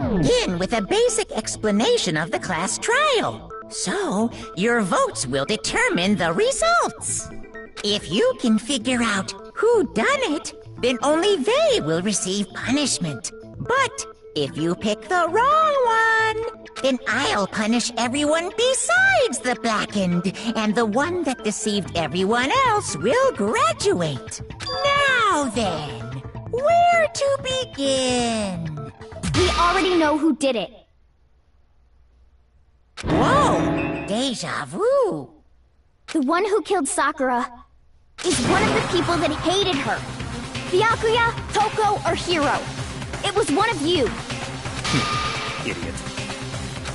begin with a basic explanation of the class trial. So, your votes will determine the results. If you can figure out who done it, then only they will receive punishment. But if you pick the wrong one, then I'll punish everyone besides the blackened, and the one that deceived everyone else will graduate. Now then, where to begin? We already know who did it. Whoa! Deja vu! The one who killed Sakura is one of the people that hated her. Byakuya, Toko, or Hiro. It was one of you. Idiot.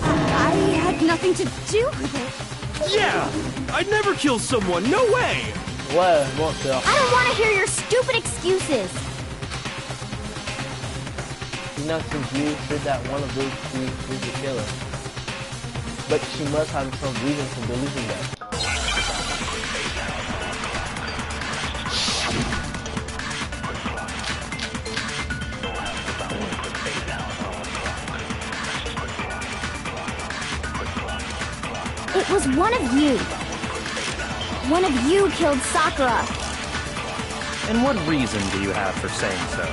I had nothing to do with it. Yeah! I'd never kill someone, no way! Ouais, bon, c'est I don't want to hear your stupid excuses. Now, since you said that one of those two is the killer. But she must have some reason for believing that. It was one of you. One of you killed Sakura. And what reason do you have for saying so?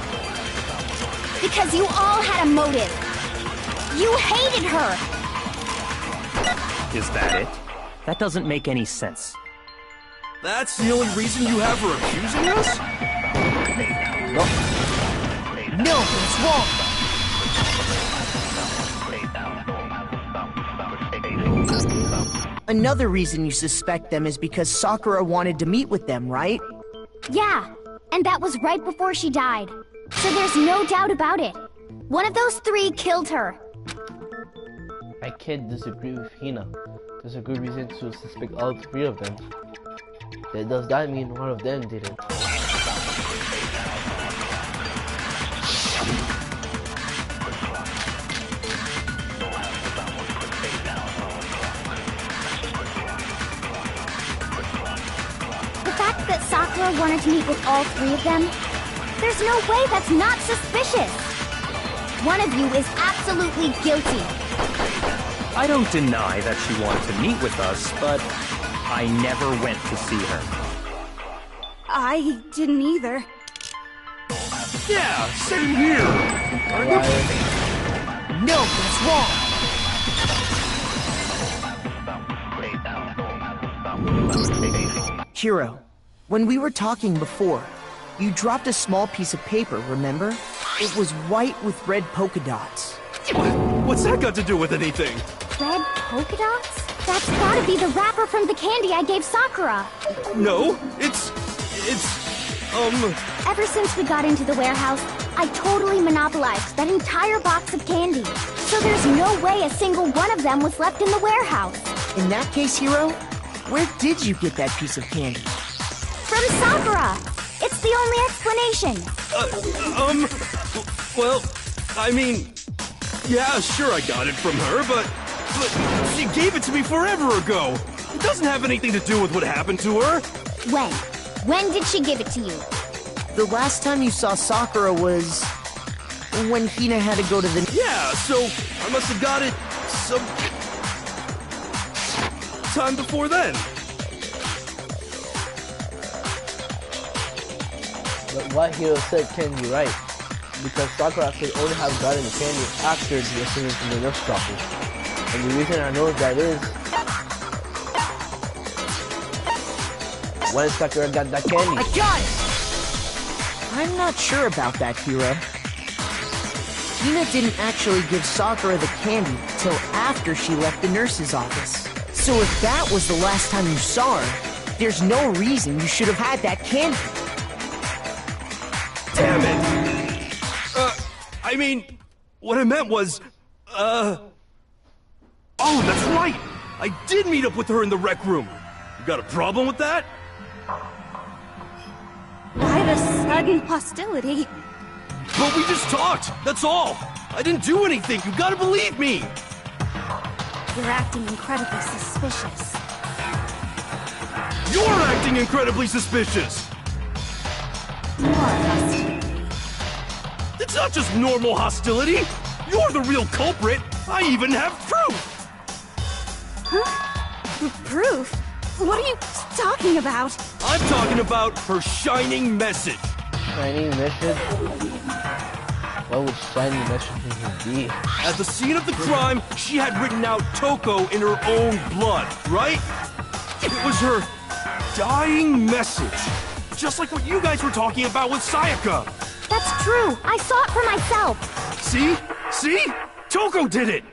Because you all had a motive. You hated her. Is that it? That doesn't make any sense. That's the only reason you have for accusing us? No, it's wrong! Another reason you suspect them is because Sakura wanted to meet with them, right? Yeah, and that was right before she died. So there's no doubt about it. One of those three killed her. I can't disagree with Hina. There's a good reason to suspect all three of them. Does that mean one of them did it? The fact that Sakura wanted to meet with all three of them, there's no way that's not suspicious. One of you is absolutely guilty. I don't deny that she wanted to meet with us, but I never went to see her. I didn't either. Yeah, same here. No, that's wrong! Hiro, when we were talking before, you dropped a small piece of paper, remember? It was white with red polka dots. What's that got to do with anything? Red polka dots? That's gotta be the wrapper from the candy I gave Sakura. No, it's... Ever since we got into the warehouse, I totally monopolized that entire box of candy. So there's no way a single one of them was left in the warehouse. In that case, Hiro, where did you get that piece of candy? From Sakura! It's the only explanation. Well, I mean... Yeah, sure I got it from her, but she gave it to me forever ago. It doesn't have anything to do with what happened to her. When? When did she give it to you? The last time you saw Sakura was... when Hina had to go to the... Yeah, so I must have got it some... time before then. But what Hiro said can be right. Because Sakura could only have gotten the candy after the incident from the nurse's office. And the reason I know that is... when Sakura got that candy. I got it! I'm not sure about that, Hiro. Hina didn't actually give Sakura the candy till after she left the nurse's office. So if that was the last time you saw her, there's no reason you should have had that candy. Damn it! I mean, what I meant was, oh, that's right! I did meet up with her in the rec room. You got a problem with that? Why the sudden hostility? But we just talked, that's all! I didn't do anything, you gotta believe me! You're acting incredibly suspicious. You're acting incredibly suspicious! More hostility. It's not just normal hostility! You're the real culprit! I even have proof! Huh? Proof? What are you talking about? I'm talking about her shining message. Shining message? What would shining message be? At the scene of the crime, she had written out Toko in her own blood, right? It was her dying message. Just like what you guys were talking about with Sayaka. That's true. I saw it for myself. See? See? Toko did it!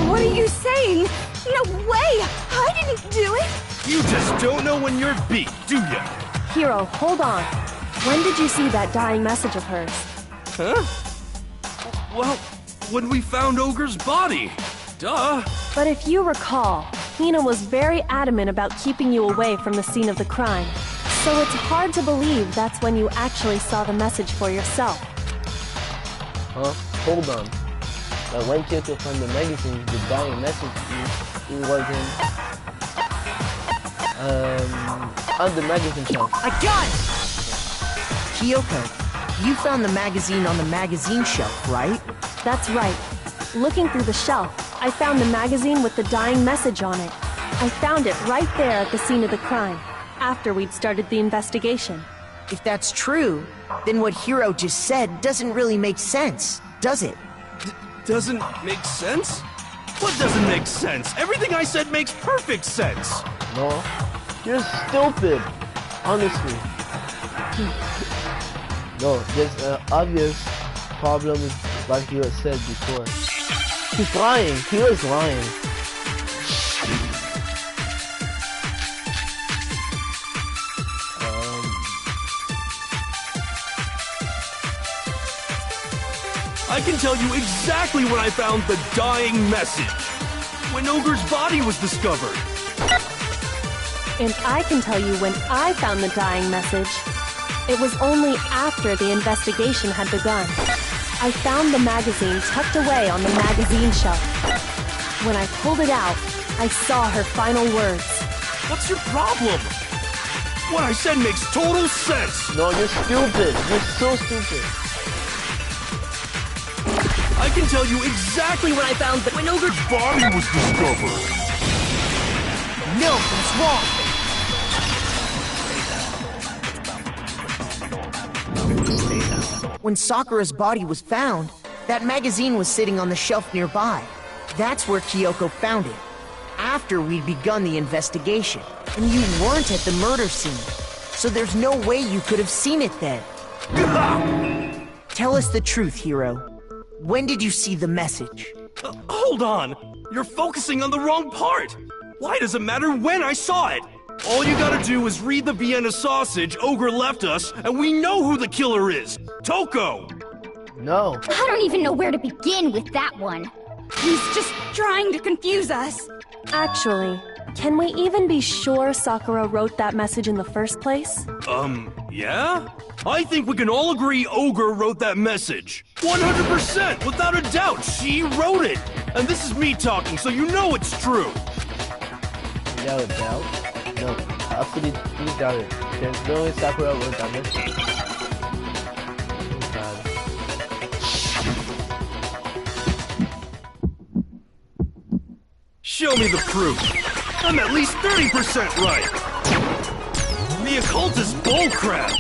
What are you saying? No way! I didn't do it! You just don't know when you're beat, do ya? Hiro, hold on. When did you see that dying message of hers? Huh? Well, when we found Ogre's body. Duh. But if you recall, Hina was very adamant about keeping you away from the scene of the crime. So it's hard to believe that's when you actually saw the message for yourself. Huh? Hold on. But when Kyoko found the magazine, the dying message, it wasn't... on the magazine shelf. I got it! Kyoko, you found the magazine on the magazine shelf, right? That's right. Looking through the shelf, I found the magazine with the dying message on it. I found it right there at the scene of the crime, after we'd started the investigation. If that's true, then what Hiro just said doesn't really make sense, does it? Doesn't make sense? What doesn't make sense? Everything I said makes perfect sense. No, you're stupid. Honestly. No, there's an obvious problem with what he said before. He's lying. He was lying. I can tell you exactly when I found the dying message. When Ogre's body was discovered. And I can tell you when I found the dying message. It was only after the investigation had begun. I found the magazine tucked away on the magazine shelf. When I pulled it out, I saw her final words. What's your problem? What I said makes total sense. No, you're stupid. You're so stupid. I can tell you exactly when I found that when Ogre's body was discovered. No, that's wrong. When Sakura's body was found, that magazine was sitting on the shelf nearby. That's where Kyoko found it, after we'd begun the investigation. And you weren't at the murder scene, so there's no way you could have seen it then. Tell us the truth, Hiro. When did you see the message? Hold on! You're focusing on the wrong part! Why does it matter when I saw it? All you gotta do is read the Vienna sausage Ogre left us, and we know who the killer is! Toko! No. I don't even know where to begin with that one. He's just trying to confuse us. Actually, can we even be sure Sakura wrote that message in the first place? Yeah? I think we can all agree Ogre wrote that message. 100%, without a doubt, she wrote it. And this is me talking, so you know it's true. Without a doubt? No, absolutely doubt it. There's no way Sakura wrote that message. Show me the proof. I'm at least 30% right. The occult is bullcrap.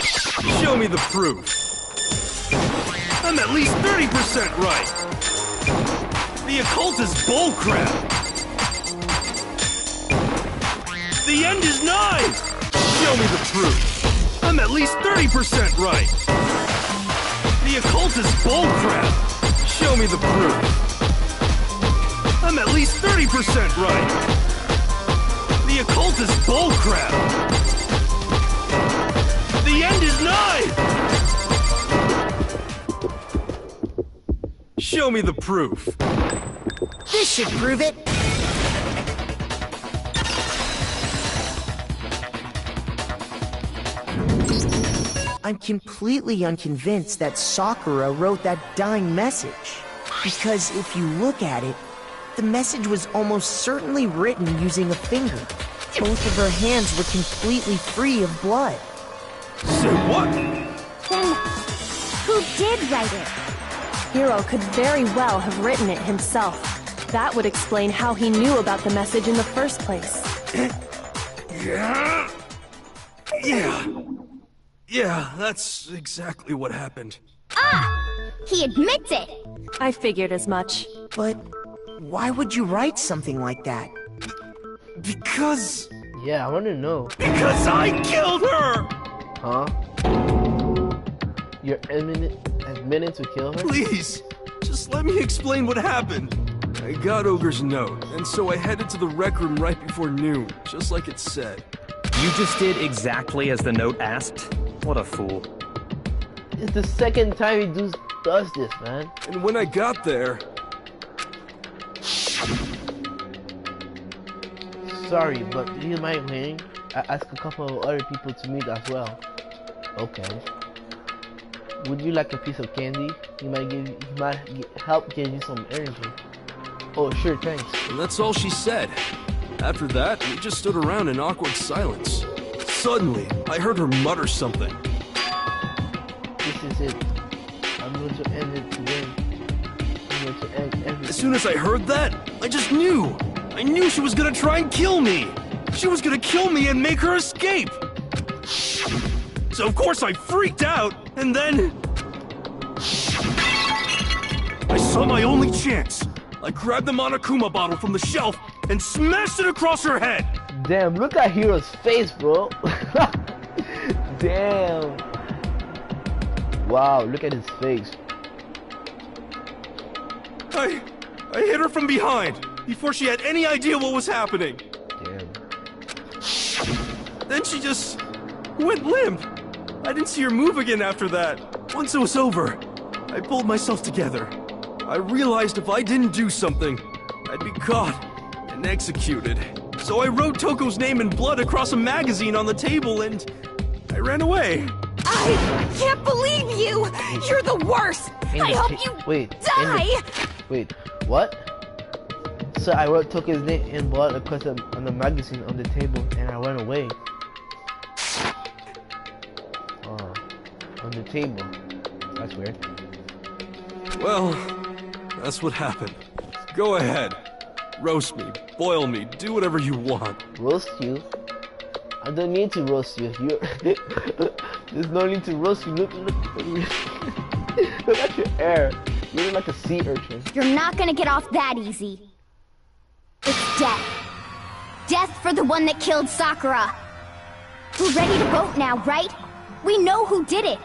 Show me the proof. I'm at least 30% right. The occult is bullcrap. The end is nigh. Show me the proof. I'm at least 30% right. The occult is bullcrap. Show me the proof. I'm at least 30% right. The occult is bullcrap. The end is nigh! Show me the proof. This should prove it. I'm completely unconvinced that Sakura wrote that dying message. Because if you look at it, the message was almost certainly written using a finger. Both of her hands were completely free of blood. Say what? Then, who did write it? Hiro could very well have written it himself. That would explain how he knew about the message in the first place. Yeah, that's exactly what happened. Ah! He admits it! I figured as much. But why would you write something like that? Because... Yeah, I want to know. Because I killed her! Huh? You're admitting to kill her? Please, just let me explain what happened. I got Ogre's note, and so I headed to the rec room right before noon, just like it said. You just did exactly as the note asked? What a fool. It's the second time he does this, man. And when I got there... Sorry, but do you mind waiting? I asked a couple of other people to meet as well. Okay. Would you like a piece of candy? He might help give you some energy. Oh, sure, thanks. And that's all she said. After that, we just stood around in awkward silence. Suddenly, I heard her mutter something. This is it. I'm going to end it today. I'm going to end everything. As soon as I heard that, I just knew. I knew she was gonna try and kill me. She was gonna kill me and make her escape. So of course I freaked out, and then... I saw my only chance. I grabbed the Monokuma bottle from the shelf and smashed it across her head. Damn, look at Hiro's face, bro. Damn. Wow, look at his face. I hit her from behind before she had any idea what was happening. Damn. Then she just went limp. I didn't see her move again after that. Once it was over, I pulled myself together. I realized if I didn't do something, I'd be caught and executed. So I wrote Toko's name in blood across a magazine on the table and I ran away. I can't believe you! You're the worst! I hope you die! Wait, what? So I wrote Toko's name in blood across on the magazine on the table and I ran away. Oh, on the table. That's weird. Well, that's what happened. Go ahead. Roast me, boil me, do whatever you want. Roast you? I don't need to roast you. There's no need to roast you. Look at your hair. You look like a sea urchin. You're not gonna get off that easy. It's death. Death for the one that killed Sakura. We're ready to vote now, right? We know who did it.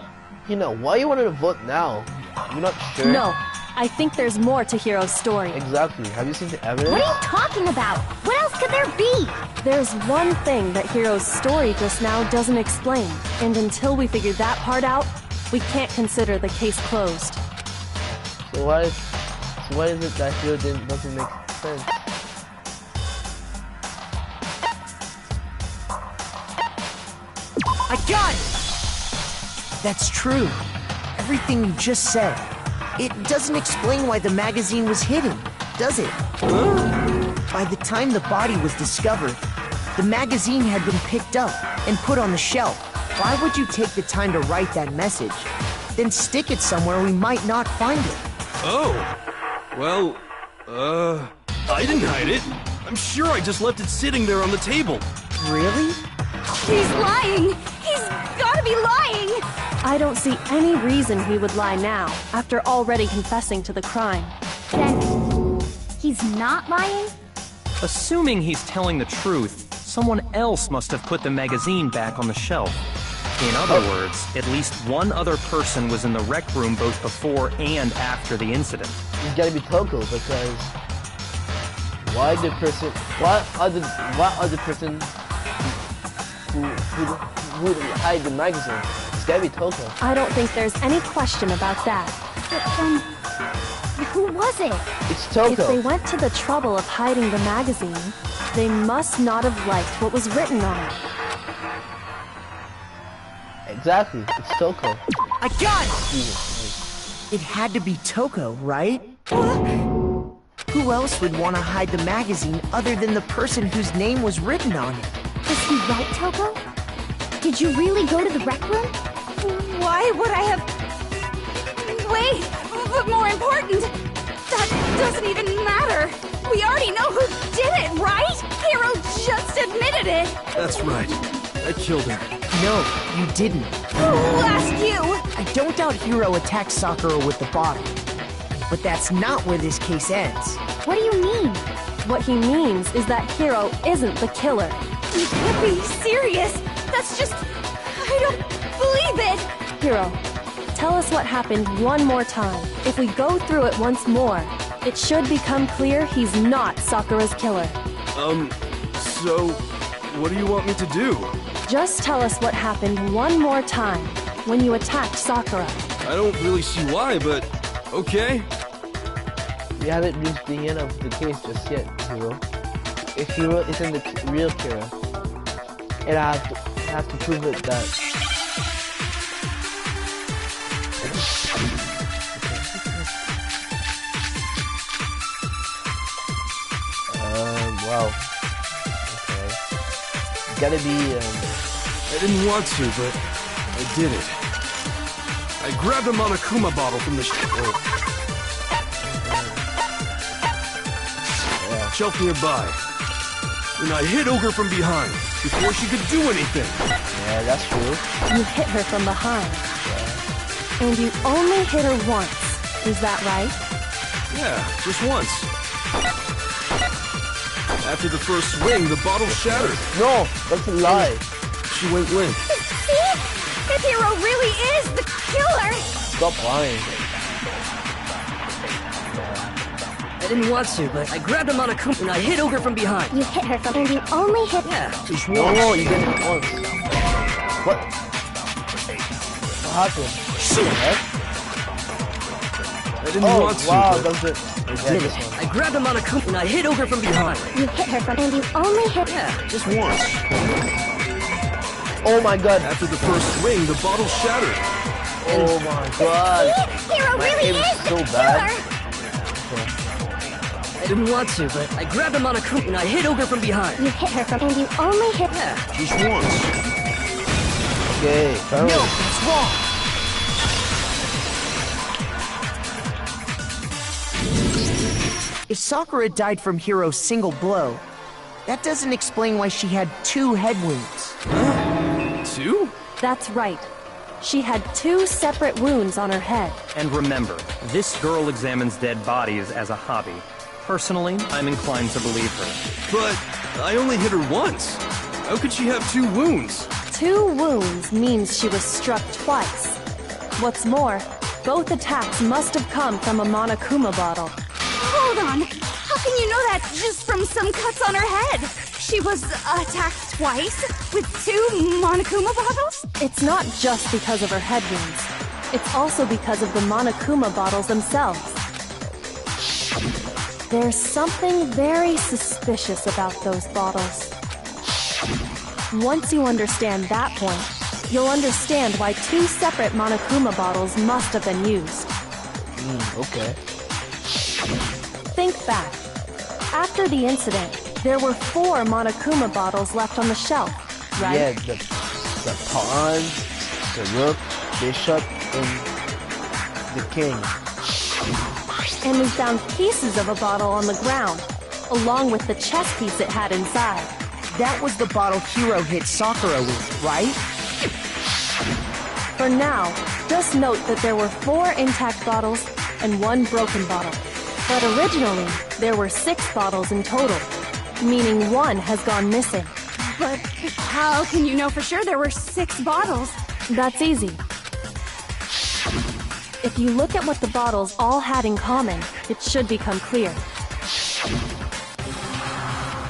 You know, why you wanted to vote now? You're not sure? No, I think there's more to Hiro's story. Exactly. Have you seen the evidence? What are you talking about? What else could there be? There's one thing that Hiro's story just now doesn't explain, and until we figure that part out, we can't consider the case closed. So why is it that Hiro doesn't make sense? I got it! That's true. Everything you just said. It doesn't explain why the magazine was hidden, does it? By the time the body was discovered, the magazine had been picked up and put on the shelf. Why would you take the time to write that message, then stick it somewhere we might not find it? Oh, well, I didn't hide it. I'm sure I just left it sitting there on the table. Really? He's lying! He's gotta be lying! I don't see any reason he would lie now, after already confessing to the crime. Then, he's not lying? Assuming he's telling the truth, someone else must have put the magazine back on the shelf. In other words, at least one other person was in the rec room both before and after the incident. It's gotta be Toko because what other person who would hide the magazine? It's gotta be Toko. I don't think there's any question about that. But then, who was it? It's Toko. If they went to the trouble of hiding the magazine, they must not have liked what was written on it. Exactly, it's Toko. I got it! Jesus Christ. It had to be Toko, right? Who else would want to hide the magazine other than the person whose name was written on it? Was he right, Toko? Did you really go to the rec room? Why would I have... Wait! But more important, that doesn't even matter. We already know who did it, right? Hiro just admitted it. That's right. I killed her. No, you didn't. Who asked you? I don't doubt Hiro attacked Sakura with the bottle. But that's not where this case ends. What do you mean? What he means is that Hiro isn't the killer. You can't be serious. That's just... I don't believe it. Hiro, tell us what happened one more time. If we go through it once more, it should become clear he's not Sakura's killer. So, what do you want me to do? Just tell us what happened one more time when you attacked Sakura. I don't really see why, but okay. We haven't reached the end of the case just yet, Hiro. If Hiro isn't the real killer, and I have to prove it that... Wow. Okay. It's gotta be, I didn't want to, but I did it. I grabbed a Monokuma bottle from the shelf nearby. And I hit Ogre from behind before she could do anything. Yeah, that's true. You hit her from behind. Yeah. And you only hit her once. Is that right? Yeah, just once. After the first swing, the bottle shattered. No, that's a lie. She went limp. See? If Hiro really is the killer. Stop lying. I didn't want to, but I grabbed him on a coop and I hit Ogre from behind. You hit her from, and you only hit. Yeah, Just once. No, you did it once. What? What happened? Shit. I didn't want to, wow, but that's it. I did it. I grabbed him on a coop and I hit Ogre from behind. You hit her from, and you only hit. Yeah, just once. Oh my god. after the first swing, the bottle shattered. Oh my god. See? Hiro My really aim is is the so bad. killer. I didn't want to, but I grabbed him on a coop and I hit Ogre from behind. You hit her from, and you only hit. Yeah, Just once. Okay, No, that's wrong. If Sakura died from Hiro's single blow, that doesn't explain why she had 2 head wounds. 2? That's right. She had 2 separate wounds on her head. And remember, this girl examines dead bodies as a hobby. Personally, I'm inclined to believe her. But I only hit her once. How could she have 2 wounds? 2 wounds means she was struck twice. What's more, both attacks must have come from a Monokuma bottle. Hold on. How can you know that just from some cuts on her head? She was attacked twice with 2 Monokuma bottles? It's not just because of her head wounds. It's also because of the Monokuma bottles themselves. There's something very suspicious about those bottles. Once you understand that point, you'll understand why 2 separate Monokuma bottles must have been used. Okay. Think back. After the incident, there were 4 Monokuma bottles left on the shelf, right? Yeah, the pawn, the rook, bishop, and the king. And we found pieces of a bottle on the ground, along with the chess piece it had inside. That was the bottle Hiro hit Sakura with, right? For now, just note that there were 4 intact bottles and 1 broken bottle. But originally, there were 6 bottles in total, meaning 1 has gone missing. But how can you know for sure there were 6 bottles? That's easy. If you look at what the bottles all had in common, it should become clear.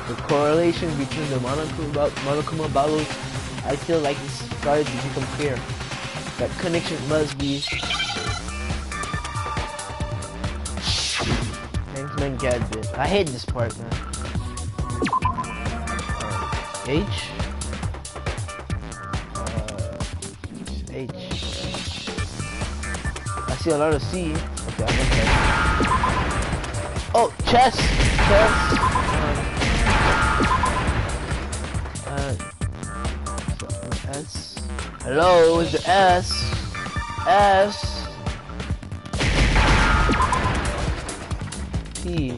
The correlation between the Monokuma bottles, I feel like it's started to become clear. That connection must be... Thanks, man, gadget. I hate this part, man. H? H. I see a lot of C. Okay, I'm okay. Oh, chess! Chess! S. Hello, is the S? S. P.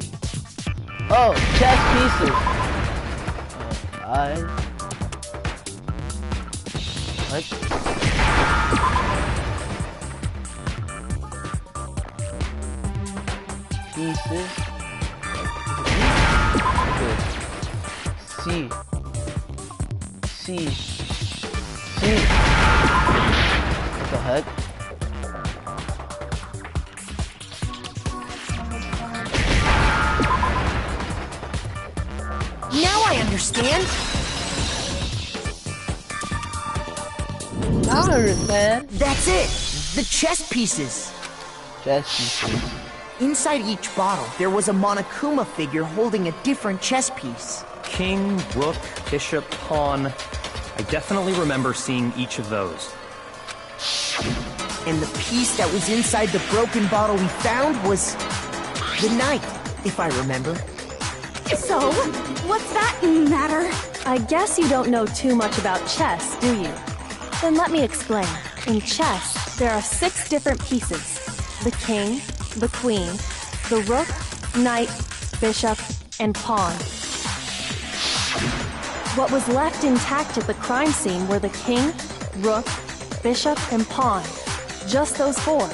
Oh, chess pieces. What? Pieces. Okay. C. What the heck? Now I understand. I don't understand. That's it. The chess pieces. Chess pieces. Inside each bottle, there was a Monokuma figure holding a different chess piece. King, rook, bishop, pawn. I definitely remember seeing each of those. And the piece that was inside the broken bottle we found was the knight, if I remember. So, what's that matter? I guess you don't know too much about chess, do you? Then let me explain. In chess, there are 6 different pieces. The king, the queen, the rook, knight, bishop, and pawn. What was left intact at the crime scene were the king, rook, bishop, and pawn. Just those 4.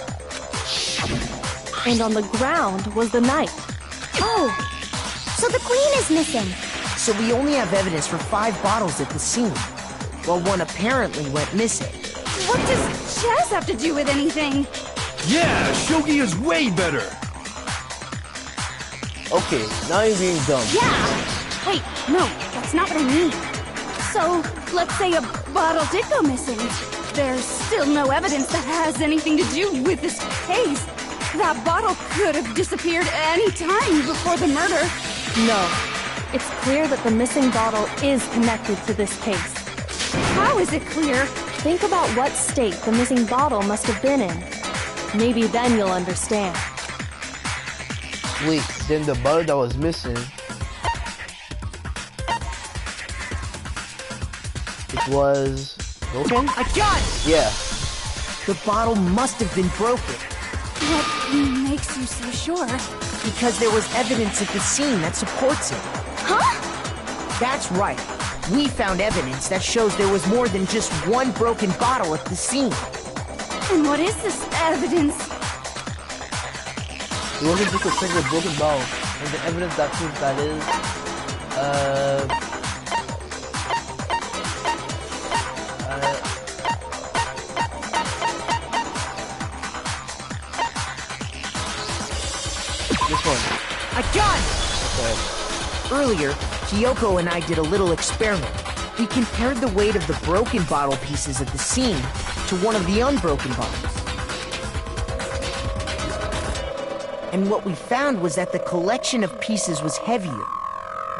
And on the ground was the knight. Oh, so the queen is missing. So we only have evidence for 5 bottles at the scene, while one apparently went missing. What does chess have to do with anything? Yeah, shogi is way better. Okay, now you're being dumb. Yeah! Wait, no, that's not what I mean. So, let's say a bottle did go missing. There's still no evidence that has anything to do with this case. That bottle could have disappeared any time before the murder. No. It's clear that the missing bottle is connected to this case. How is it clear? Think about what state the missing bottle must have been in. Maybe then you'll understand. Wait, then the bottle that was missing, it was broken? I got it! Yeah. The bottle must have been broken. What makes you so sure? Because there was evidence at the scene that supports it. Huh? That's right. We found evidence that shows there was more than just one broken bottle at the scene. And what is this evidence? It wasn't just a single broken bottle, and the evidence that proves that is, this one. I got it! Okay. Earlier, Kyoko and I did a little experiment. We compared the weight of the broken bottle pieces at the scene to one of the unbroken bottles. And what we found was that the collection of pieces was heavier.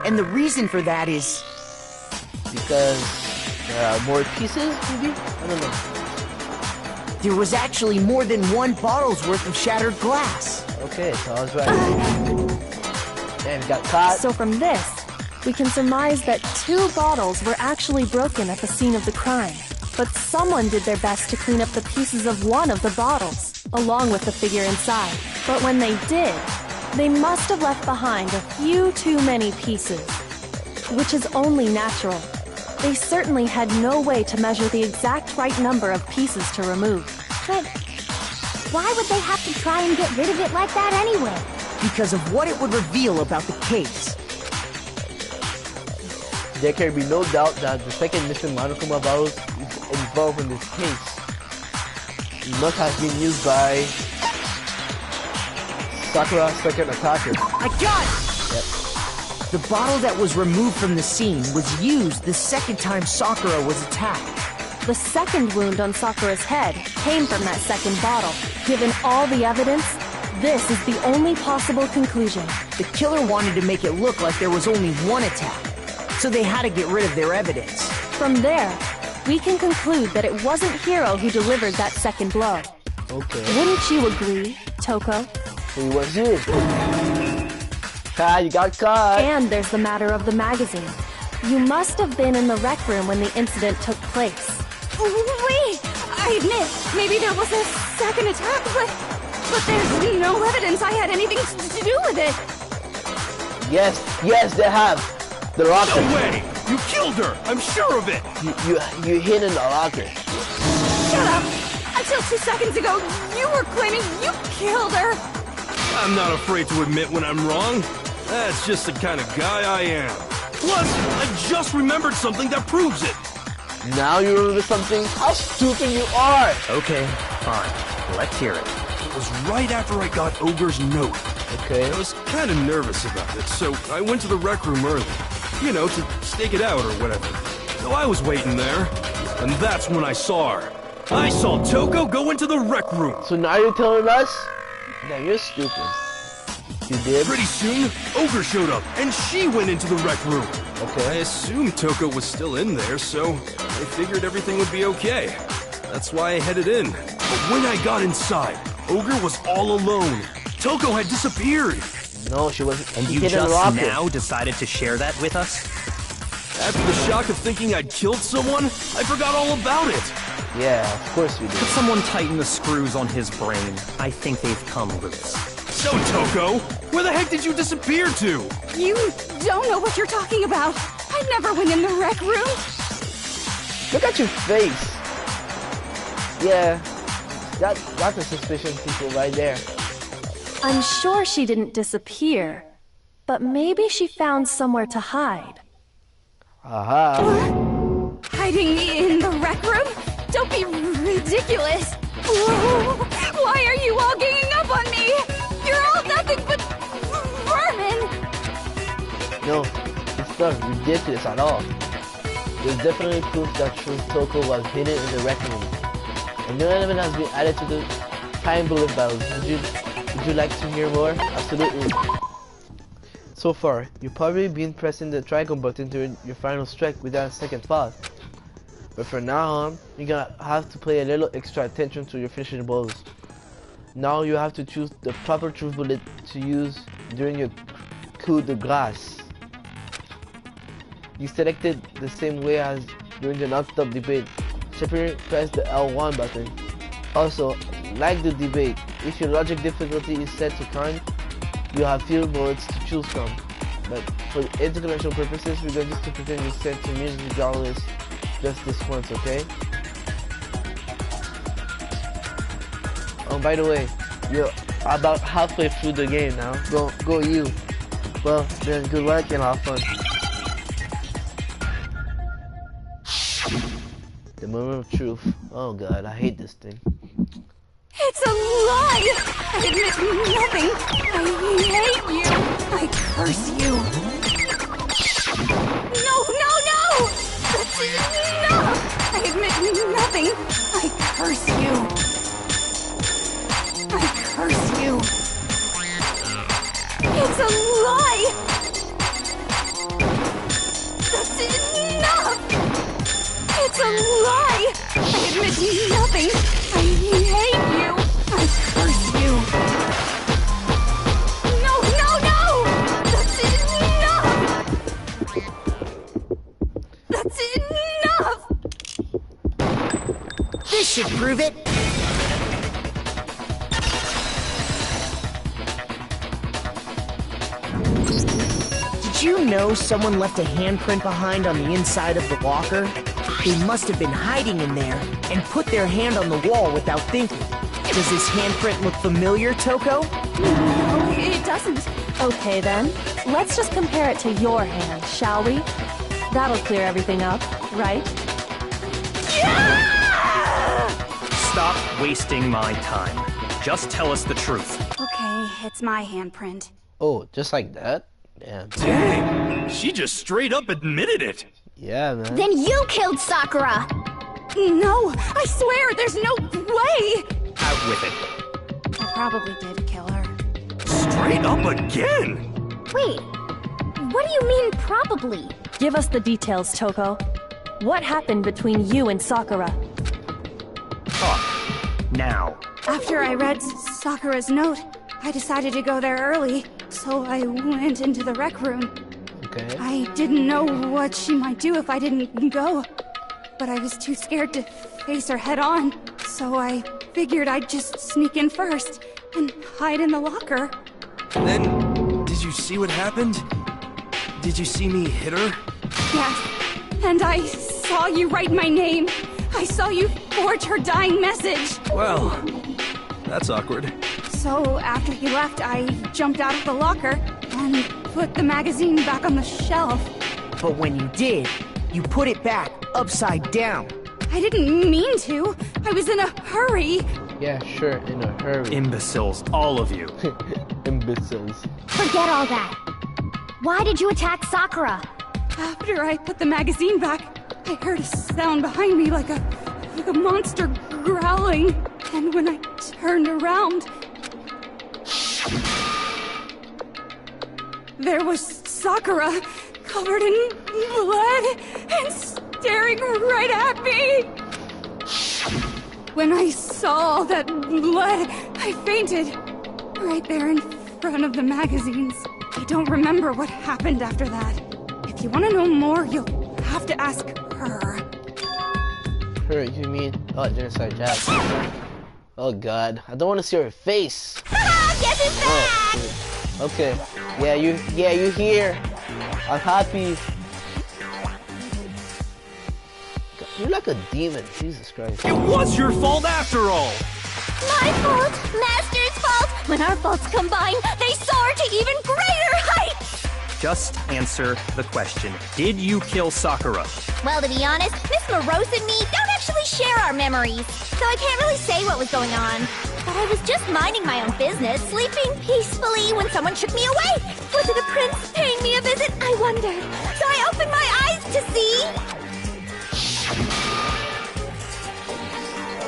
And the reason for that is... Because there are more pieces, maybe? I don't know. there was actually more than one bottle's worth of shattered glass. Okay, so I was right. And got caught. So from this, we can surmise that 2 bottles were actually broken at the scene of the crime. But someone did their best to clean up the pieces of one of the bottles, along with the figure inside. But when they did, they must have left behind a few too many pieces, which is only natural. They certainly had no way to measure the exact right number of pieces to remove. But why would they have to try and get rid of it like that anyway? Because of what it would reveal about the case. There can be no doubt that the second missing Monokuma bottle is involved in this case. It must have been used by Sakura's second attacker. I got it! Yep. The bottle that was removed from the scene was used the second time Sakura was attacked. The second wound on Sakura's head came from that second bottle. Given all the evidence, this is the only possible conclusion. The killer wanted to make it look like there was only one attack, so they had to get rid of their evidence. From there, we can conclude that it wasn't Hiro who delivered that second blow. Okay. Wouldn't you agree, Toko? He was it. Ah, you got caught. And there's the matter of the magazine. You must have been in the rec room when the incident took place. Wait! I admit, maybe there was a second attack, but there's no evidence I had anything to do with it. Yes, they have. The locker. No way! You killed her! I'm sure of it! You hid in the locker. Shut up! Until 2 seconds ago, you were claiming you killed her! I'm not afraid to admit when I'm wrong. That's just the kind of guy I am. Plus, I just remembered something that proves it. Now you remember something? How stupid you are! Okay, fine. Let's hear it. It was right after I got Ogre's note. Okay. I was kind of nervous about it, so I went to the rec room early. You know, to stake it out or whatever. So I was waiting there, and that's when I saw her. I saw Toko go into the rec room. So now you're telling us that you're stupid. You did? Pretty soon, Ogre showed up, and she went into the rec room. Okay. I assumed Toko was still in there, so I figured everything would be okay. That's why I headed in. But when I got inside, Ogre was all alone. Toko had disappeared. No, she wasn't. And you just now decided to share that with us? After the shock of thinking I'd killed someone, I forgot all about it. Yeah, of course we did. Could someone tighten the screws on his brain? I think they've come loose. So, Toko, where the heck did you disappear to? You don't know what you're talking about. I never went in the rec room. Look at your face. Yeah, that's a suspicious people right there. I'm sure she didn't disappear, but maybe she found somewhere to hide. Aha. Hiding in the rec room? Don't be ridiculous. Whoa. Why are you all ganging up on me? You're all nothing but vermin. No, it's not ridiculous at all. There's definitely proof that Toko was hidden in the rec room. And no element has been added to the time bullet battles. Would you like to hear more? Absolutely. So far, you've probably been pressing the triangle button during your final strike without a second thought. But from now on, you're gonna have to pay a little extra attention to your finishing blows. Now you have to choose the proper truth bullet to use during your coup de grâce. You selected the same way as during the non-stop debate. Simply press the L1 button. Also, like the debate, if your logic difficulty is set to kind, you have few bullets to choose from. But for interconnection purposes, we're going to pretend you sent to music regardless just this once, okay? Oh, by the way, you're about halfway through the game now. Go you. Well, then good luck and have fun. The moment of truth. Oh god, I hate this thing. It's a lie! I admit nothing! I hate you! I curse you! No! That's enough! I admit nothing! I curse you! I curse you! It's a lie! That's enough! It's a lie! I admit nothing! I hate you! I curse you! No! That's enough! That's enough! This should prove it. Did you know someone left a handprint behind on the inside of the locker? They must have been hiding in there and put their hand on the wall without thinking. Does this handprint look familiar, Toko? No, it doesn't. Okay then, let's just compare it to your hand, shall we? That'll clear everything up, right? Stop wasting my time. Just tell us the truth. Okay, it's my handprint. Oh, just like that? Yeah. Dang, she just straight up admitted it. Yeah, man. Then you killed Sakura! No, I swear, there's no way! Out with it. I probably did kill her. Straight up again? Wait, what do you mean probably? Give us the details, Toko. What happened between you and Sakura? Talk. Now. After I read Sakura's note, I decided to go there early, so I went into the rec room. Okay. I didn't know what she might do if I didn't go, but I was too scared to face her head on, so I figured I'd just sneak in first and hide in the locker. Then, did you see what happened? Did you see me hit her? Yes, and I saw you write my name. I saw you forge her dying message. Well, that's awkward. So after you left, I jumped out of the locker and put the magazine back on the shelf. But when you did, you put it back upside down. I didn't mean to. I was in a hurry. Yeah, sure, in a hurry. Imbeciles, all of you. Imbeciles. Forget all that. Why did you attack Sakura? After I put the magazine back, I heard a sound behind me like a monster growling. And when I turned around, there was Sakura, covered in blood and staring right at me. When I saw all that blood, I fainted. Right there in front of the magazines. I don't remember what happened after that. If you want to know more, you'll have to ask her. Her, you mean? Oh, Genocide Jack. Oh god, I don't want to see her face. Guess who's back? Oh, okay. Yeah, you here. I'm happy. God, you're like a demon, Jesus Christ. It was your fault after all! My fault, Master's fault. When our faults combine, they soar to even greater heights. Just answer the question. Did you kill Sakura? Well, to be honest, Miss Morose and me don't actually share our memories, so I can't really say what was going on. But I was just minding my own business, sleeping peacefully when someone shook me awake. Was it a prince paying me a visit? I wondered. So I opened my eyes to see...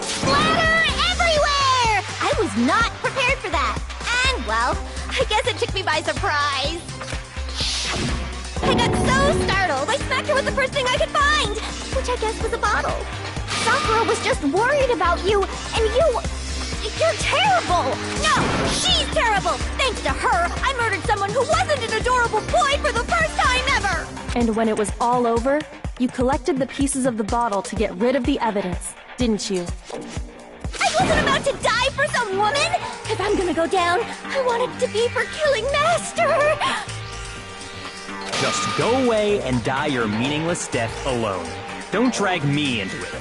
splatter everywhere! I was not prepared for that. And, well, I guess it took me by surprise. I got so startled, I smacked her with the first thing I could find, which I guess was a bottle. Sakura was just worried about you, and you're terrible! No, she's terrible! Thanks to her, I murdered someone who wasn't an adorable boy for the first time ever! And when it was all over, you collected the pieces of the bottle to get rid of the evidence, didn't you? I wasn't about to die for some woman! If I'm gonna go down, I want it to be for killing Master! Just go away and die your meaningless death alone. Don't drag me into it.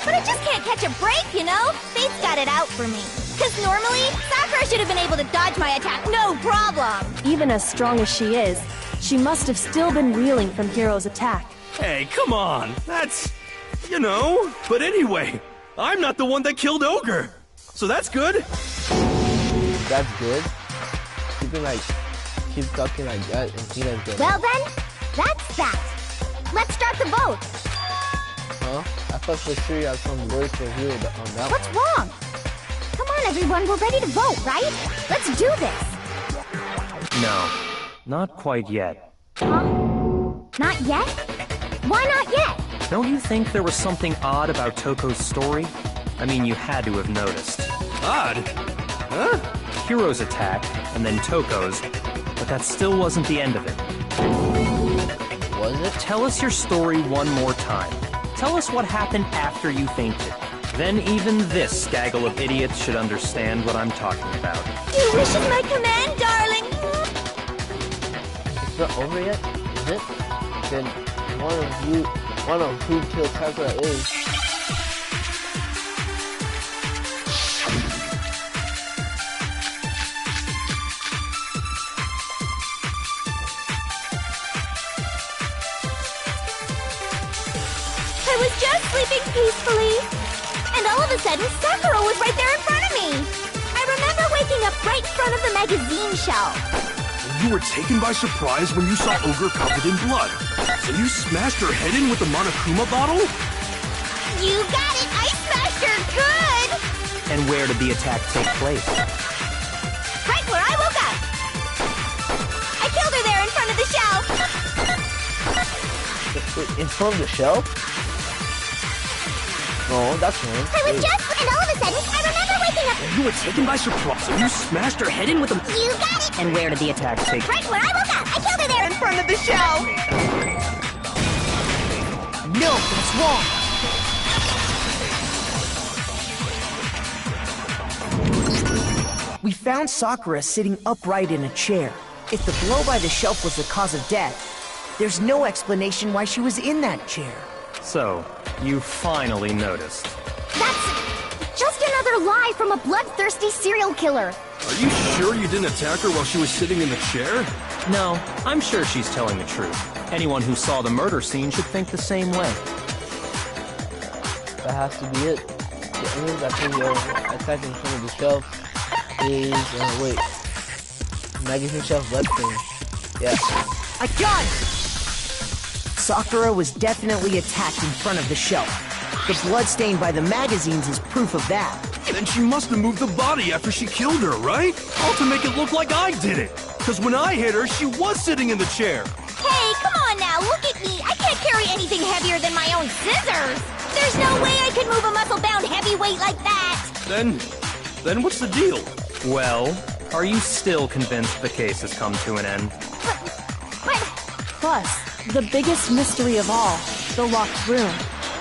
But I just can't catch a break, you know? Fate's got it out for me. Because normally, Sakura should have been able to dodge my attack, no problem! Even as strong as she is, she must have still been reeling from Hiro's attack. Hey, come on! That's... you know... But anyway, I'm not the one that killed Ogre! So that's good! That's good. Keep talking like that and he does good. Well then, that's that. Let's start the vote. Huh? I thought for sure you had some words for you on that What's one. wrong? Come on everyone, we're ready to vote, right? Let's do this. No, not quite yet. Huh? Not yet? Why not yet? Don't you think there was something odd about Toko's story? I mean, you had to have noticed. Odd? Huh? Hiro's attack, and then Toko's, but that still wasn't the end of it. Was it? Tell us your story one more time. Tell us what happened after you fainted. Then even this gaggle of idiots should understand what I'm talking about. Your wish is my command, darling. It's not over yet, is it? Then one of who killed Sakura is... I was just sleeping peacefully. And all of a sudden, Sakura was right there in front of me. I remember waking up right in front of the magazine shelf. You were taken by surprise when you saw Ogre covered in blood. So you smashed her head in with the Monokuma bottle? You got it! I smashed her good! And where did the attack take place? Right where I woke up! I killed her there in front of the shelf! In front of the shelf? No, that's wrong. I was just... and all of a sudden, I remember waking up... You were taken by surprise so you smashed her head in with the... You got it! And where did the attack take place? Right where I woke up! I killed her there in front of the shelf! No, that's wrong. We found Sakura sitting upright in a chair. If the blow by the shelf was the cause of death, there's no explanation why she was in that chair. So, you finally noticed. That's just another lie from a bloodthirsty serial killer. Are you sure you didn't attack her while she was sitting in the chair? No, I'm sure she's telling the truth. Anyone who saw the murder scene should think the same way. That has to be it. The only that thing attacked in front of the shelf is, wait. Magazine shelf blood stain. Yeah. I got it! Sakura was definitely attacked in front of the shelf. The blood stain by the magazines is proof of that. Then she must have moved the body after she killed her, right? All to make it look like I did it. Because when I hit her, she was sitting in the chair. Hey, come on now, look at me. I can't carry anything heavier than my own scissors. There's no way I could move a muscle-bound heavyweight like that. Then what's the deal? Well, are you still convinced the case has come to an end? But Plus, the biggest mystery of all, the locked room,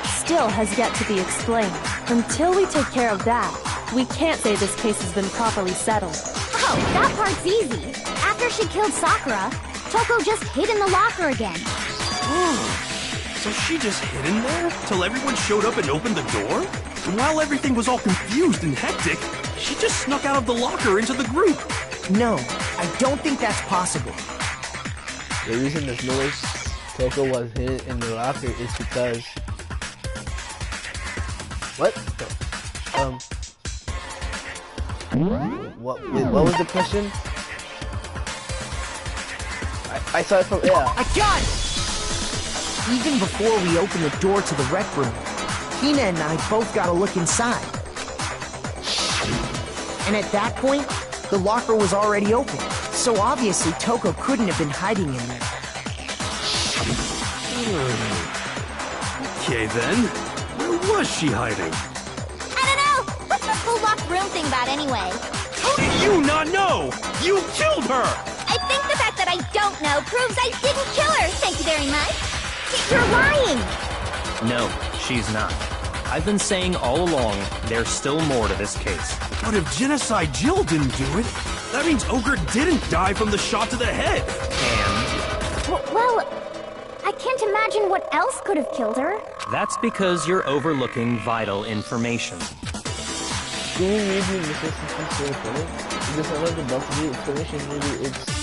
still has yet to be explained. Until we take care of that, we can't say this case has been properly settled. oh, that part's easy. After she killed Sakura, Toko just hid in the locker again. Oh, so she just hid in there till everyone showed up and opened the door? And while everything was all confused and hectic, she just snuck out of the locker into the group. No, I don't think that's possible. The reason there's no way Toko was hidden in the locker is because... What? What was the question? I saw it from... Yeah. I got it! Even before we opened the door to the rec room, Hina and I both got a look inside. And at that point, the locker was already open. So obviously Toko couldn't have been hiding in there. Okay then, where was she hiding? I don't know. What's this whole locked room thing about anyway? How did you not know? You killed her! I think the fact that I don't know proves I didn't kill her. Thank you very much. You're lying. No, she's not. I've been saying all along, there's still more to this case. But if Genocide Jill didn't do it, that means Ogre didn't die from the shot to the head. And Well, I can't imagine what else could have killed her. that's because you're overlooking vital information. Can you read me the assistance to it? Because I like about the explanation, maybe it's...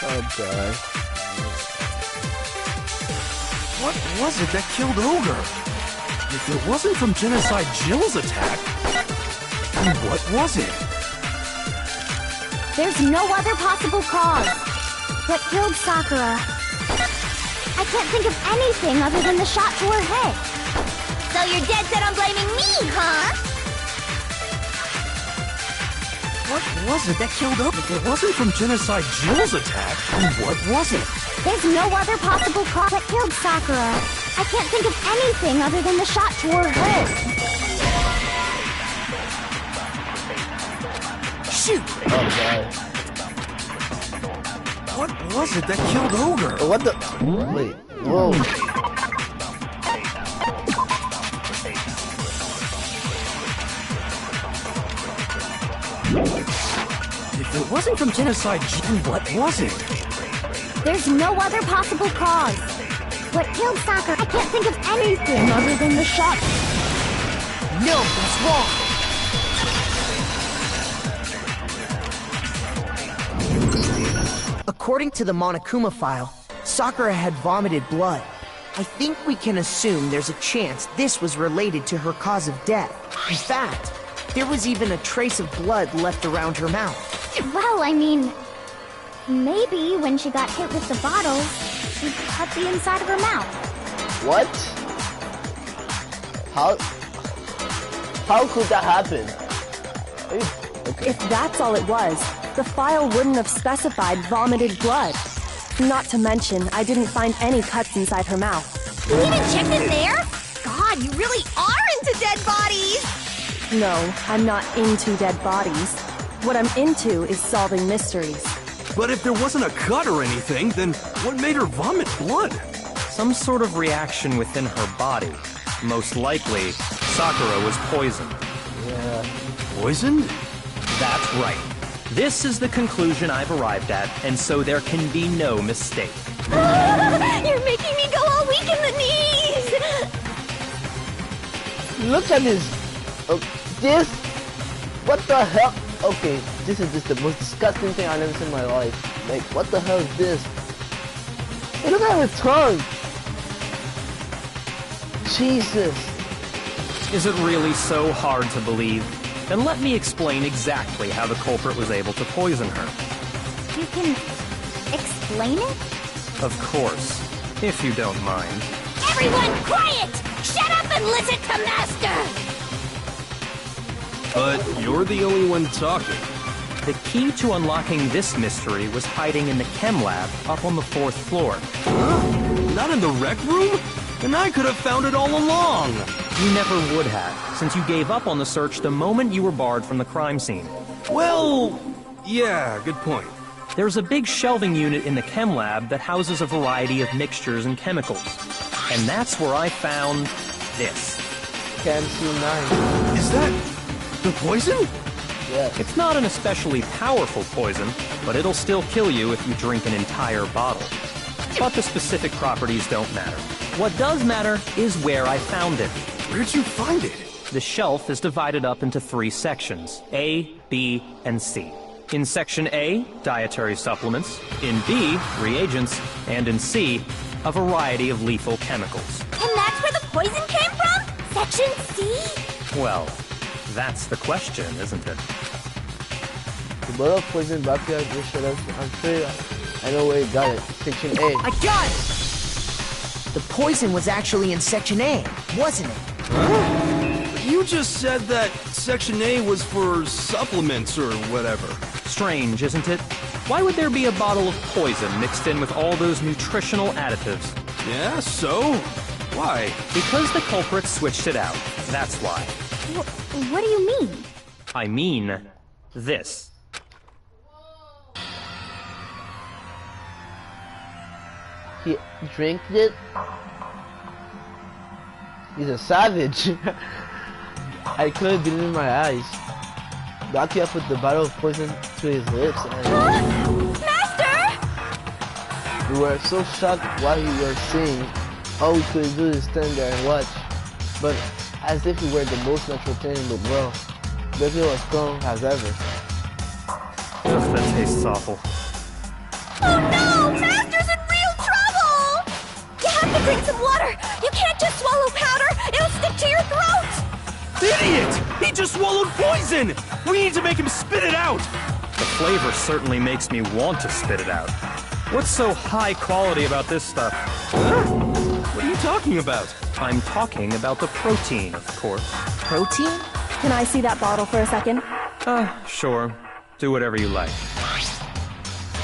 Oh god. What was it that killed Ogre? If it wasn't from Genocide Jill's attack, then what was it? There's no other possible cause. What killed Sakura? I can't think of anything other than the shot to her head. So you're dead set on blaming me, huh? What was it that killed Ogre? If it wasn't from Genocide Jill's attack, then what was it? There's no other possible cause that killed Sakura. I can't think of anything other than the shot to her head. Shoot! Oh god. What was it that killed Ogre? Oh, what the... Wait. Whoa. If it wasn't from Genocide Jill, what was it? There's no other possible cause. What killed Sakura? I can't think of anything other than the shot. No, that's wrong! According to the Monokuma file, Sakura had vomited blood. I think we can assume there's a chance this was related to her cause of death. In fact, there was even a trace of blood left around her mouth. Well, I mean, maybe when she got hit with the bottles, she cut the inside of her mouth. What? How could that happen? Okay. If that's all it was, the file wouldn't have specified vomited blood. Not to mention, I didn't find any cuts inside her mouth. You even checked in there? God, you really are into dead bodies! No, I'm not into dead bodies. What I'm into is solving mysteries. But if there wasn't a cut or anything, then what made her vomit blood? Some sort of reaction within her body. Most likely, Sakura was poisoned. Yeah. Poisoned? That's right. This is the conclusion I've arrived at, and so there can be no mistake. You're making me go all weak in the knees! Look at this. This? What the hell? Okay, this is just the most disgusting thing I've ever seen in my life. Like, what the hell is this? Hey, look at her tongue. Jesus. Is it really so hard to believe? Then let me explain exactly how the culprit was able to poison her. You can explain it? Of course, if you don't mind. Everyone, quiet! Shut up and listen to Master! But you're the only one talking. The key to unlocking this mystery was hiding in the chem lab up on the 4th floor. Huh? Not in the rec room? And I could have found it all along! You never would have, since you gave up on the search the moment you were barred from the crime scene. Well, yeah, good point. There's a big shelving unit in the chem lab that houses a variety of mixtures and chemicals. And that's where I found this. Chem C9. Is that the poison? Yes. It's not an especially powerful poison, but it'll still kill you if you drink an entire bottle. But the specific properties don't matter. What does matter is where I found it. Where'd you find it? The shelf is divided up into 3 sections, A, B, and C. In Section A, dietary supplements. In B, reagents. And in C, a variety of lethal chemicals. And that's where the poison came from? Section C? Well, that's the question, isn't it? The bottle of poison bacteria just shut up. I'm sure I know where you got it. Section A. I got it! The poison was actually in Section A, wasn't it? Huh? You just said that Section A was for supplements or whatever. Strange, isn't it? Why would there be a bottle of poison mixed in with all those nutritional additives? Yeah, so? Why? Because the culprit switched it out. That's why. What do you mean? I mean, this. He drank it? He's a savage. I couldn't believe my eyes. Bakia put the bottle of poison to his lips and... Master! We were so shocked while we were seeing. All we could do is stand there and watch. But as if we were the most natural thing in the world. Bakia was strong as ever. Ugh, that tastes awful. Oh no! Master's in real trouble! You have to drink some water! You can't just swallow powder! It'll stick to your throat! Idiot! He just swallowed poison! We need to make him spit it out! The flavor certainly makes me want to spit it out. What's so high quality about this stuff? Huh? What are you talking about? I'm talking about the protein, of course. Protein? Can I see that bottle for a second? Sure. Do whatever you like.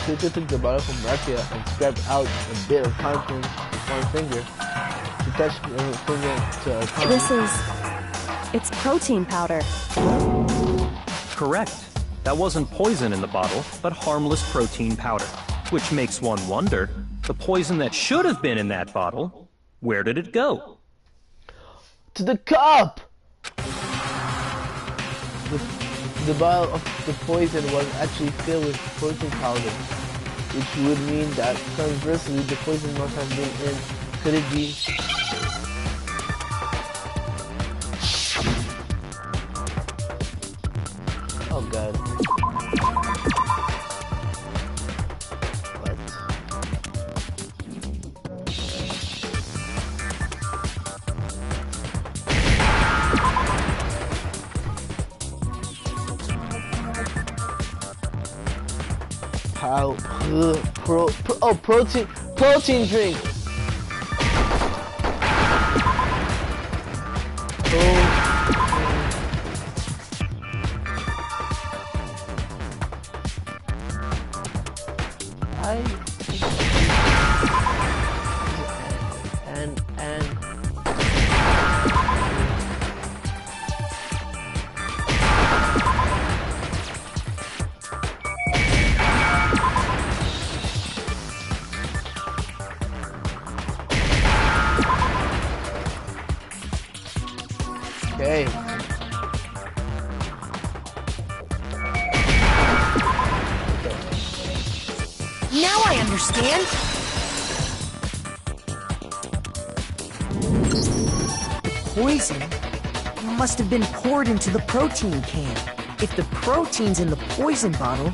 Bakia took the bottle from Bakia and scraped out a bit of contents with one finger. She touched her finger to her tongue. This is... it's protein powder. Correct. That wasn't poison in the bottle, but harmless protein powder. Which makes one wonder, the poison that should have been in that bottle, where did it go? To the cup! The bottle of the poison was actually filled with protein powder, which would mean that conversely the poison must have been in. Could it be? Oh god. What? Protein drink. Okay. Now I understand. The poison must have been poured into the protein can. If the protein's in the poison bottle,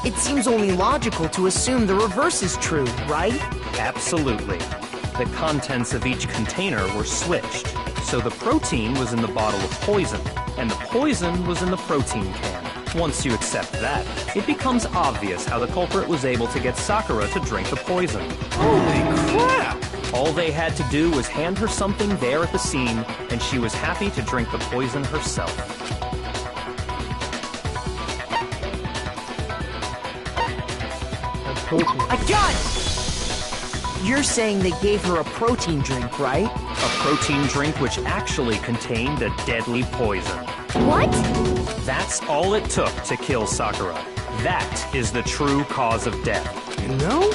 it seems only logical to assume the reverse is true, right? Absolutely. The contents of each container were switched. So the protein was in the bottle of poison, and the poison was in the protein can. Once you accept that, it becomes obvious how the culprit was able to get Sakura to drink the poison. Holy crap! All they had to do was hand her something there at the scene, and she was happy to drink the poison herself. I got it! You're saying they gave her a protein drink, right? A protein drink which actually contained a deadly poison. What? That's all it took to kill Sakura. That is the true cause of death. You know,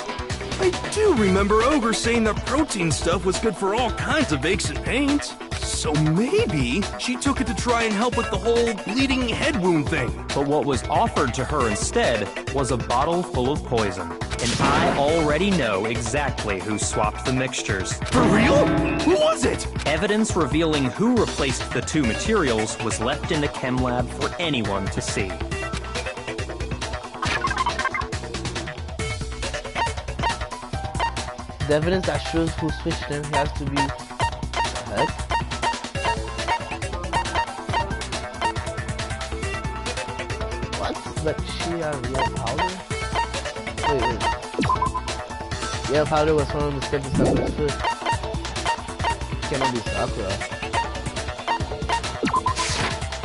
I do remember Ogre saying that protein stuff was good for all kinds of aches and pains. So maybe she took it to try and help with the whole bleeding head wound thing. But what was offered to her instead was a bottle full of poison. And I already know exactly who swapped the mixtures. For real? Who was it? Evidence revealing who replaced the two materials was left in the chem lab for anyone to see. The evidence that shows who switched them has to be... What? What? But she has yellow powder? Wait. Yellow powder was one of the steps in Sakura's foot. Cannot be Sakura.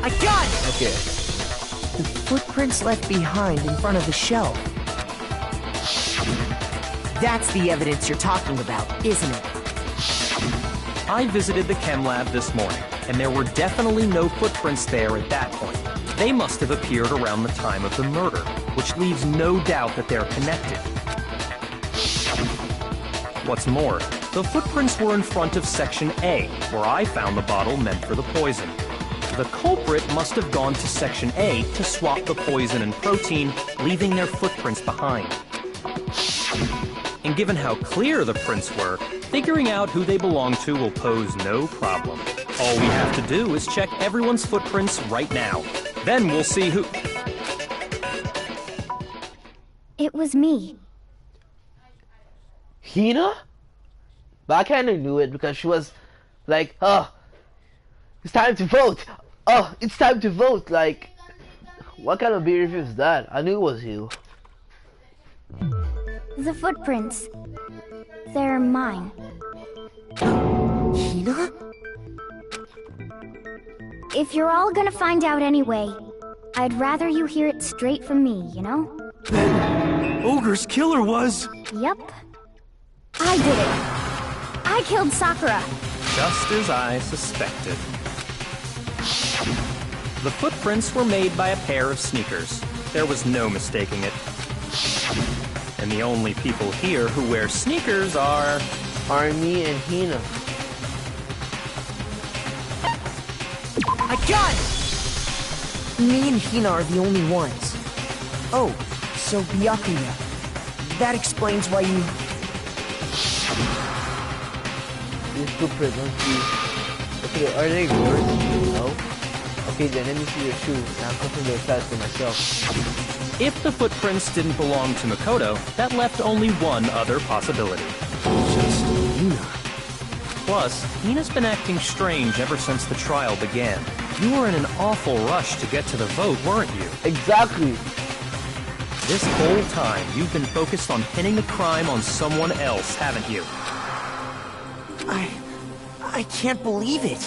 I got it! Okay. The footprints left behind in front of the shelf. That's the evidence you're talking about, isn't it? I visited the chem lab this morning, and there were definitely no footprints there at that point. They must have appeared around the time of the murder, which leaves no doubt that they're connected. What's more, the footprints were in front of Section A, where I found the bottle meant for the poison. The culprit must have gone to Section A to swap the poison and protein, leaving their footprints behind. And given how clear the prints were, figuring out who they belong to will pose no problem. All we have to do is check everyone's footprints right now. Then we'll see who... It was me. Hina? But I kinda knew it because she was like, oh, it's time to vote! Oh, it's time to vote! Like, what kind of behavior is that? I knew it was you. The footprints. They're mine. Hina? If you're all gonna find out anyway, I'd rather you hear it straight from me, you know? Then Ogre's killer was... Yep. I did it. I killed Sakura. Just as I suspected. The footprints were made by a pair of sneakers. There was no mistaking it. And the only people here who wear sneakers are me and Hina. I got it! Me and Hina are the only ones. Oh, so Byakuya. That explains why you... These footprints must be... Okay, are they yours? No? Okay then, let me see your shoes. Now I'm cooking those fast for myself. If the footprints didn't belong to Makoto, that left only one other possibility. Just Hina. Plus, Hina's been acting strange ever since the trial began. You were in an awful rush to get to the vote, weren't you? Exactly. This whole time, you've been focused on pinning the crime on someone else, haven't you? I can't believe it.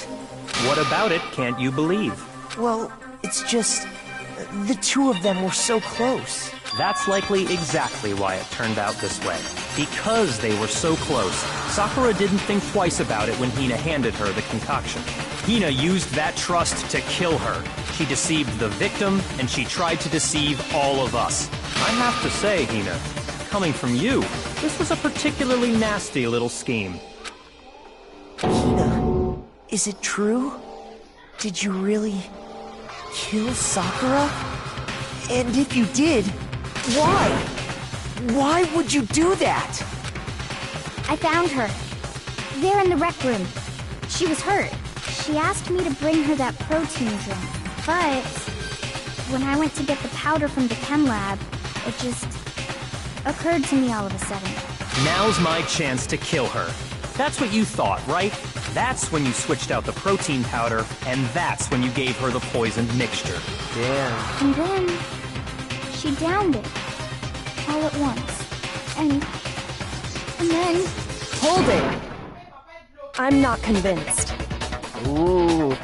What about it can't you believe? Well, it's just... the two of them were so close. That's likely exactly why it turned out this way. Because they were so close, Sakura didn't think twice about it when Hina handed her the concoction. Hina used that trust to kill her. She deceived the victim, and she tried to deceive all of us. I have to say, Hina, coming from you, this was a particularly nasty little scheme. Hina, is it true? Did you really kill Sakura? And if you did, why? Why would you do that? I found her. There in the rec room. She was hurt. She asked me to bring her that protein drink. But when I went to get the powder from the chem lab, it just occurred to me all of a sudden. Now's my chance to kill her. That's what you thought, right? That's when you switched out the protein powder, and that's when you gave her the poisoned mixture. Damn. And then she downed it all at once. And then... Hold it! I'm not convinced. Ooh,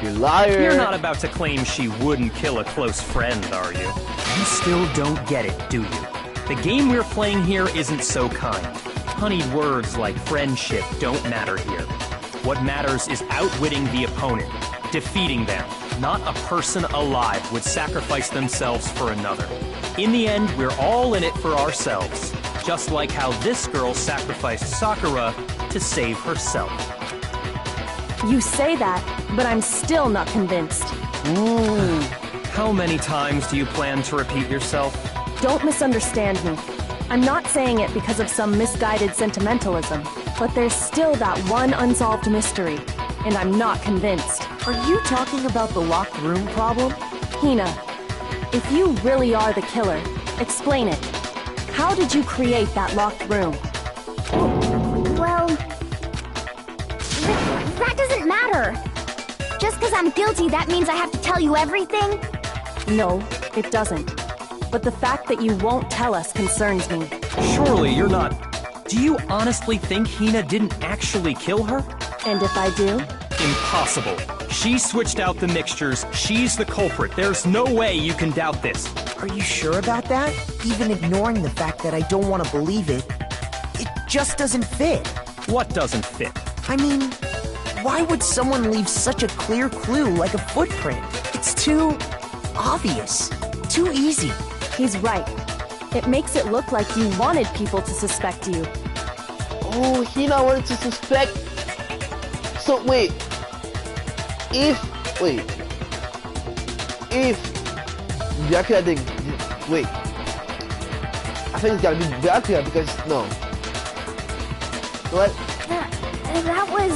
you liar. You're not about to claim she wouldn't kill a close friend, are you? You still don't get it, do you? The game we're playing here isn't so kind. Honeyed words like friendship don't matter here. What matters is outwitting the opponent, defeating them. Not a person alive would sacrifice themselves for another. In the end, we're all in it for ourselves. Just like how this girl sacrificed Sakura to save herself. You say that, but I'm still not convinced. Ooh. How many times do you plan to repeat yourself? Don't misunderstand me. I'm not saying it because of some misguided sentimentalism, but there's still that one unsolved mystery, and I'm not convinced. Are you talking about the locked room problem? Hina, if you really are the killer, explain it. How did you create that locked room? Well... that doesn't matter. Just because I'm guilty, that means I have to tell you everything? No, it doesn't. But the fact that you won't tell us concerns me. Surely you're not... Do you honestly think Hina didn't actually kill her? And if I do? Impossible. She switched out the mixtures. She's the culprit. There's no way you can doubt this. Are you sure about that? Even ignoring the fact that I don't want to believe it, it just doesn't fit. What doesn't fit? I mean, why would someone leave such a clear clue like a footprint? It's too obvious. Too easy. He's right. It makes it look like you wanted people to suspect you. Oh, Hina wanted to suspect. So wait. If Dracula didn't wait. I think it's gotta be Dracula because no. What? That was...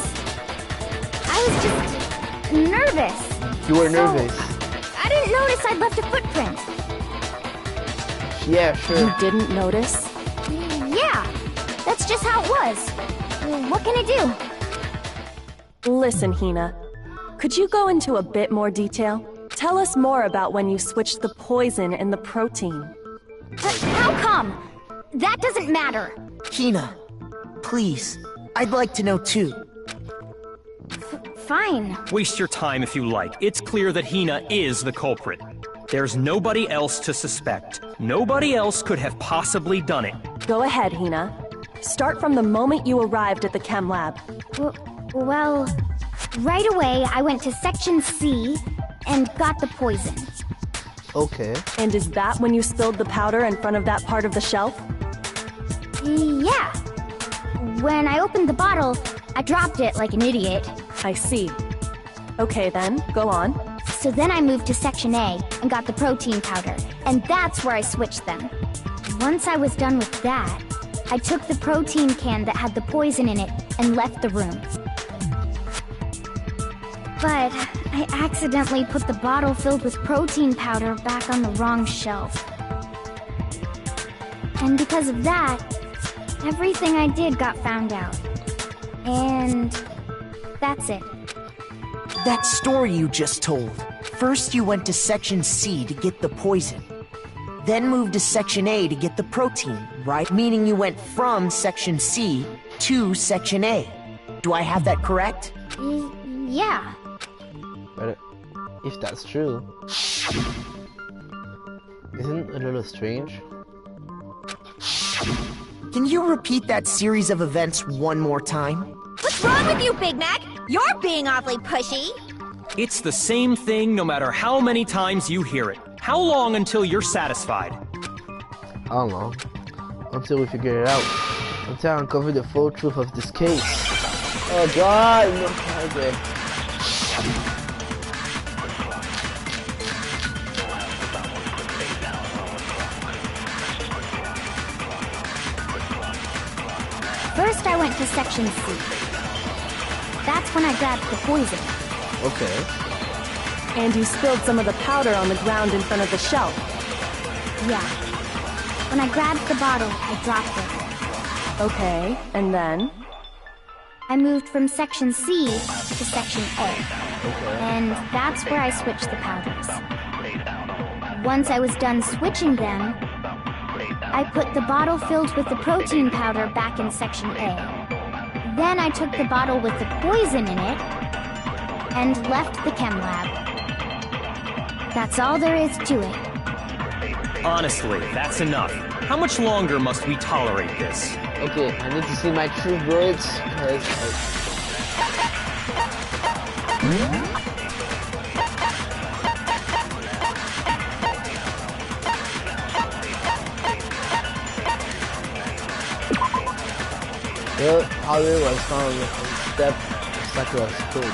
I was just nervous. You were nervous. I didn't notice I'd left a footprint. Yeah, sure. You didn't notice? Yeah, that's just how it was. What can I do? Listen, Hina. Could you go into a bit more detail? Tell us more about when you switched the poison and the protein. How come? That doesn't matter. Hina, please. I'd like to know too. Fine. Waste your time if you like. It's clear that Hina is the culprit. There's nobody else to suspect. Nobody else could have possibly done it. Go ahead, Hina. Start from the moment you arrived at the chem lab. Well, right away I went to Section C and got the poison. Okay. And is that when you spilled the powder in front of that part of the shelf? Yeah. When I opened the bottle, I dropped it like an idiot. I see. Okay then, go on. So then I moved to Section A and got the protein powder, and that's where I switched them. Once I was done with that, I took the protein can that had the poison in it and left the room. But I accidentally put the bottle filled with protein powder back on the wrong shelf. And because of that, everything I did got found out. And that's it. That story you just told. First you went to Section C to get the poison. Then moved to Section A to get the protein, right? Meaning you went from Section C to Section A. Do I have that correct? Yeah. But if that's true, isn't it a little strange? Can you repeat that series of events one more time? What's wrong with you, Big Mac? You're being awfully pushy. It's the same thing no matter how many times you hear it. How long until you're satisfied? I don't know. Until we figure it out. Until I uncover the full truth of this case. Oh God! No, okay. First, I went to section C. That's when I grabbed the poison. Okay. And you spilled some of the powder on the ground in front of the shelf. Yeah. When I grabbed the bottle, I dropped it. Okay, and then? I moved from section C to section A. Okay. And that's where I switched the powders. Once I was done switching them, I put the bottle filled with the protein powder back in section A. Then I took the bottle with the poison in it and left the chem lab. That's all there is to it. Honestly, that's enough. How much longer must we tolerate this? Okay, I need to see my true words, because the powder was found on step Sakura's food.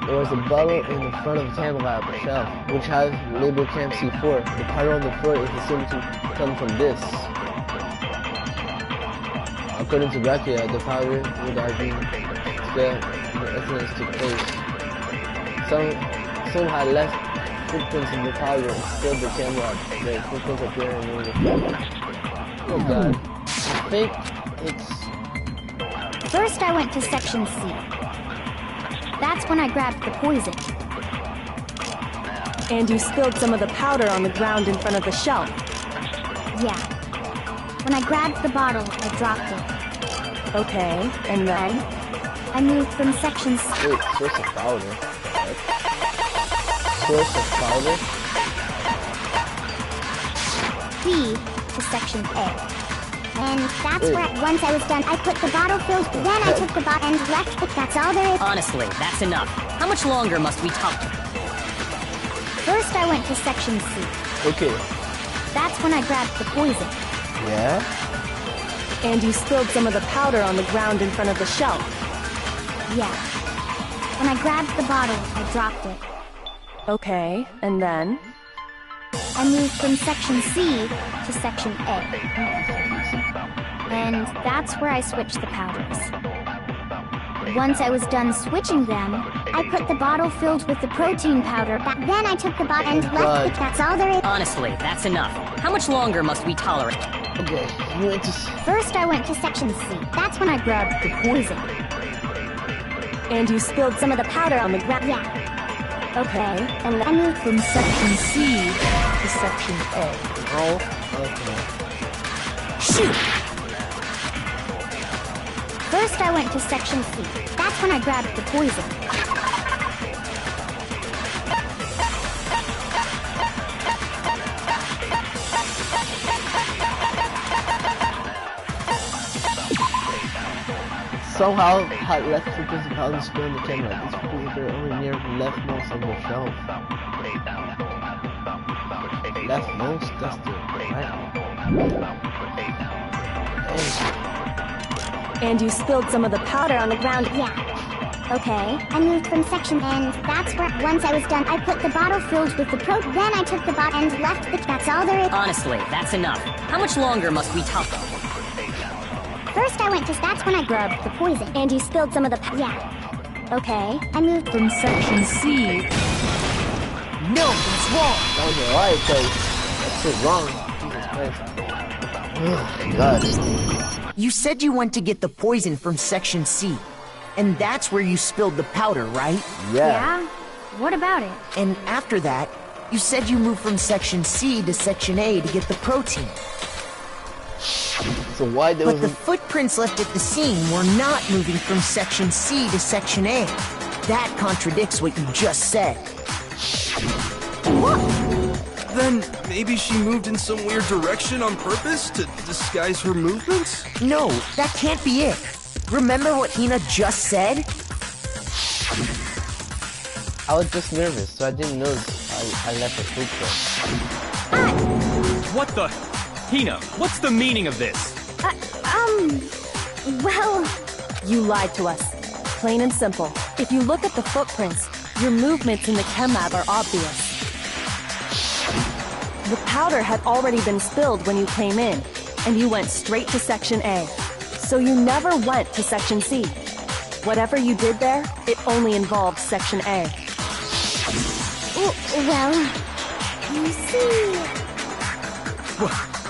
There was a bottle in the front of the chem lab shelf, which has labeled Chem C4. The powder on the floor is assumed to come from this. According to Rakia, the powder would have been spilled when the incident took place. Some had left footprints in the powder and spilled the chem lab. The footprints appear in the Oh god. I think it's... First, I went to section C. That's when I grabbed the poison. And you spilled some of the powder on the ground in front of the shelf. Yeah. When I grabbed the bottle, I dropped it. Okay, and then? I moved from section C. Wait, source of powder? What? Source of powder? C to section A. And that's where, once I was done, I put the bottle filled, then I took the bottle and left it. That's all there is. Honestly, that's enough. How much longer must we tolerate? First, I went to section C. Okay. That's when I grabbed the poison. Yeah? And you spilled some of the powder on the ground in front of the shelf. Yeah. When I grabbed the bottle, I dropped it. Okay, and then? I moved from section C to section A. And that's where I switched the powders. Once I was done switching them, I put the bottle filled with the protein powder back. Then I took the bottle and left it. That's all there is. Honestly, that's enough. How much longer must we tolerate? Okay, you went to... First, I went to section C. That's when I grabbed the poison. And you spilled some of the powder on the ground. Yeah. Okay, And I moved from section C To section A. Oh, okay. Shoot! First, I went to section C. That's when I grabbed the poison. Somehow had left footprints of powder spilled in the camera. These footprints are only near the leftmost of the shelf. Leftmost? That's the right. and you spilled some of the powder on the ground. Yeah. Okay. I moved from section, and that's where, once I was done, I put the bottle filled with the then I took the bottle and left it. That's all there is. Honestly, that's enough. How much longer must we tolerate? First, I went to, that's when I grabbed the poison. And you spilled some of the Yeah. Okay. I moved From section C. No, that's wrong. That was alright, because that's so wrong. Jesus Christ. God. You said you went to get the poison from section C. And that's where you spilled the powder, right? Yeah? What about it? And after that, you said you moved from section C to section A to get the protein. So why there But was the footprints left at the scene were not moving from section C to section A. That contradicts what you just said. Then maybe she moved in some weird direction on purpose to disguise her movements? No, that can't be it. Remember what Hina just said? I was just nervous, so I didn't notice I left a footprint. What the? Hina, what's the meaning of this? Well... You lied to us. plain and simple. If you look at the footprints, your movements in the chem lab are obvious. The powder had already been spilled when you came in, and you went straight to Section A. So you never went to Section C. Whatever you did there, it only involved Section A. Well, you see...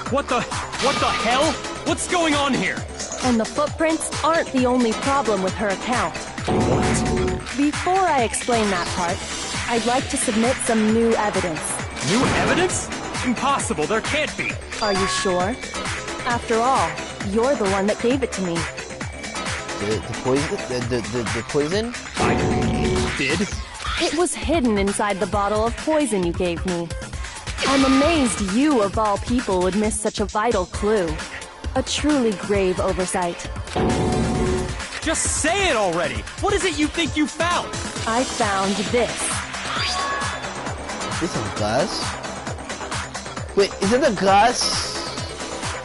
What the hell? What's going on here? And the footprints aren't the only problem with her account. What? Before I explain that part, I'd like to submit some new evidence. New evidence? Impossible, there can't be. Are you sure? After all, you're the one that gave it to me. The poison? The poison? I did? It was hidden inside the bottle of poison you gave me. I'm amazed you, of all people, would miss such a vital clue. A truly grave oversight. Just say it already! What is it you think you found? I found this. Is this a glass? Wait, is it the glass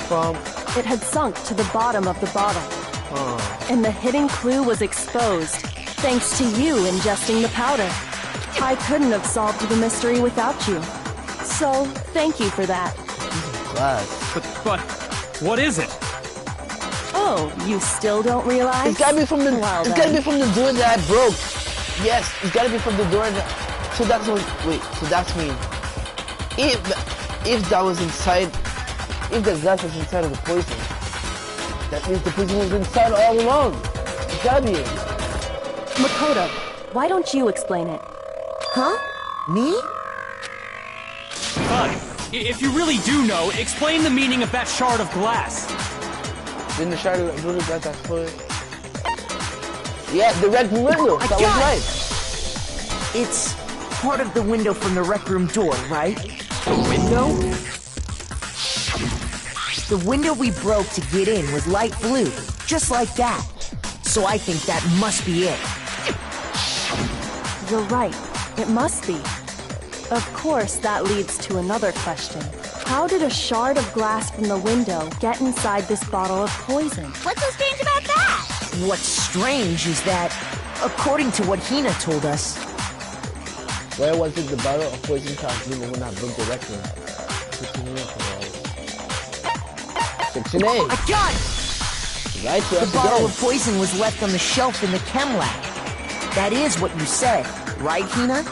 from... It had sunk to the bottom of the bottle. Oh. And the hidden clue was exposed, thanks to you ingesting the powder. I couldn't have solved the mystery without you. So, thank you for that. Glass. But, what is it? Oh, you still don't realize? It's gotta be from the. Well, it's gotta be from the door that I broke. Yes, it's gotta be from the door that. So that's what. Wait. So that's mean. If that was inside, if the glass was inside of the poison, that means the poison was inside all along. It's gotta be it. Makoto, why don't you explain it? Huh? Me? Fine. If you really do know, explain the meaning of that shard of glass. Then the shard of glass that's for it. Yeah, the red window. That was right. It's part of the window from the rec room door, right? The window? The window we broke to get in was light blue, just like that. So I think that must be it. You're right. It must be. Of course, that leads to another question. How did a shard of glass from the window get inside this bottle of poison? What's so strange about that? What's strange is that, according to what Hina told us... Where was it the bottle of poison translucent when I broke the rec room? Section A. I got it! Right, so The bottle of poison was left on the shelf in the chem lab. That is what you said, right, Hina?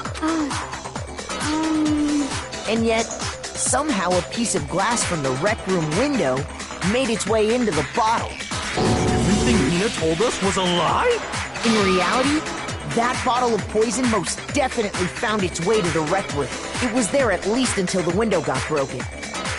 And yet, somehow a piece of glass from the rec room window made its way into the bottle. Everything Hina told us was a lie? In reality, that bottle of poison most definitely found its way to the rec room. It was there at least until the window got broken.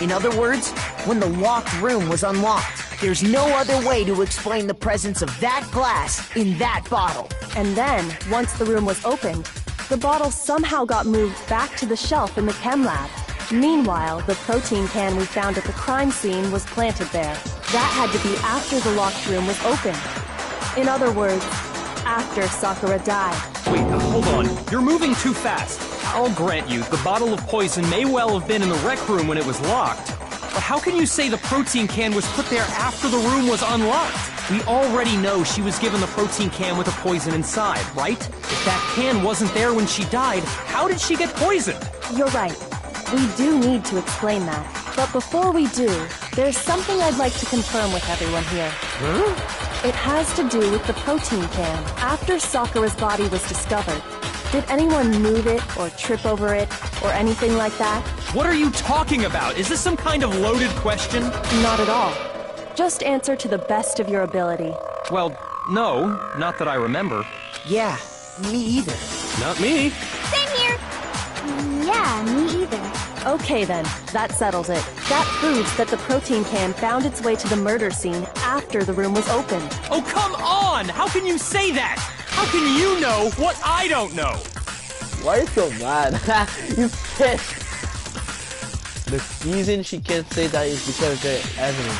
In other words, when the locked room was unlocked. There's no other way to explain the presence of that glass in that bottle. And then, once the room was opened, the bottle somehow got moved back to the shelf in the chem lab. Meanwhile, the protein can we found at the crime scene was planted there. That had to be after the locked room was opened. In other words, after Sakura died. Wait, hold on. You're moving too fast. I'll grant you, the bottle of poison may well have been in the rec room when it was locked. But how can you say the protein can was put there after the room was unlocked? We already know she was given the protein can with the poison inside, right? If that can wasn't there when she died, how did she get poisoned? You're right. We do need to explain that. But before we do, there's something I'd like to confirm with everyone here. It has to do with the protein can. After Sakura's body was discovered, did anyone move it or trip over it or anything like that? What are you talking about? Is this some kind of loaded question? Not at all. Just answer to the best of your ability. Well, no, not that I remember. Yeah, me either. Not me. Same here. Yeah, me either. Okay then, that settles it. That proves that the protein can found its way to the murder scene after the room was opened. Oh, come on! How can you say that? How can you know what I don't know? Why are you so mad? You can't. The reason she can't say that is because there's evidence.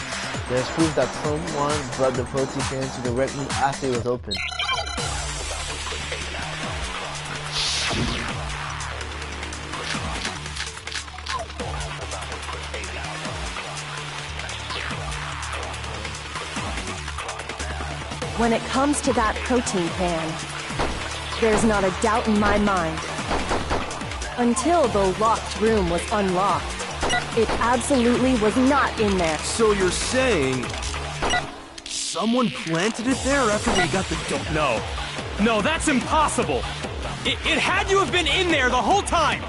There's proof that someone brought the protein can to the rec room after it was opened. When it comes to that protein can, there's not a doubt in my mind. Until the locked room was unlocked, it absolutely was not in there. So you're saying someone planted it there after we got the dope? No. No, that's impossible! It had to have been in there the whole time!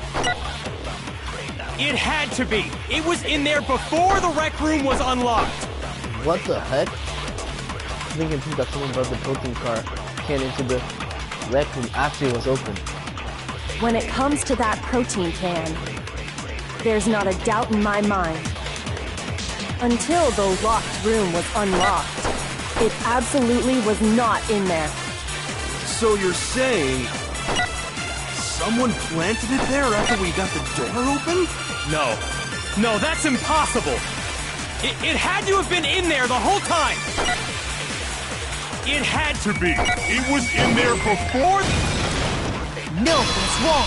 It had to be! It was in there before the rec room was unlocked! What the heck? I think that someone brought the protein can into the rec room after it was open. When it comes to that protein can, there's not a doubt in my mind. Until the locked room was unlocked, it absolutely was not in there. So you're saying someone planted it there after we got the door open? No. No, that's impossible! It had to have been in there the whole time! It had to be! It was in there before... No, that's wrong.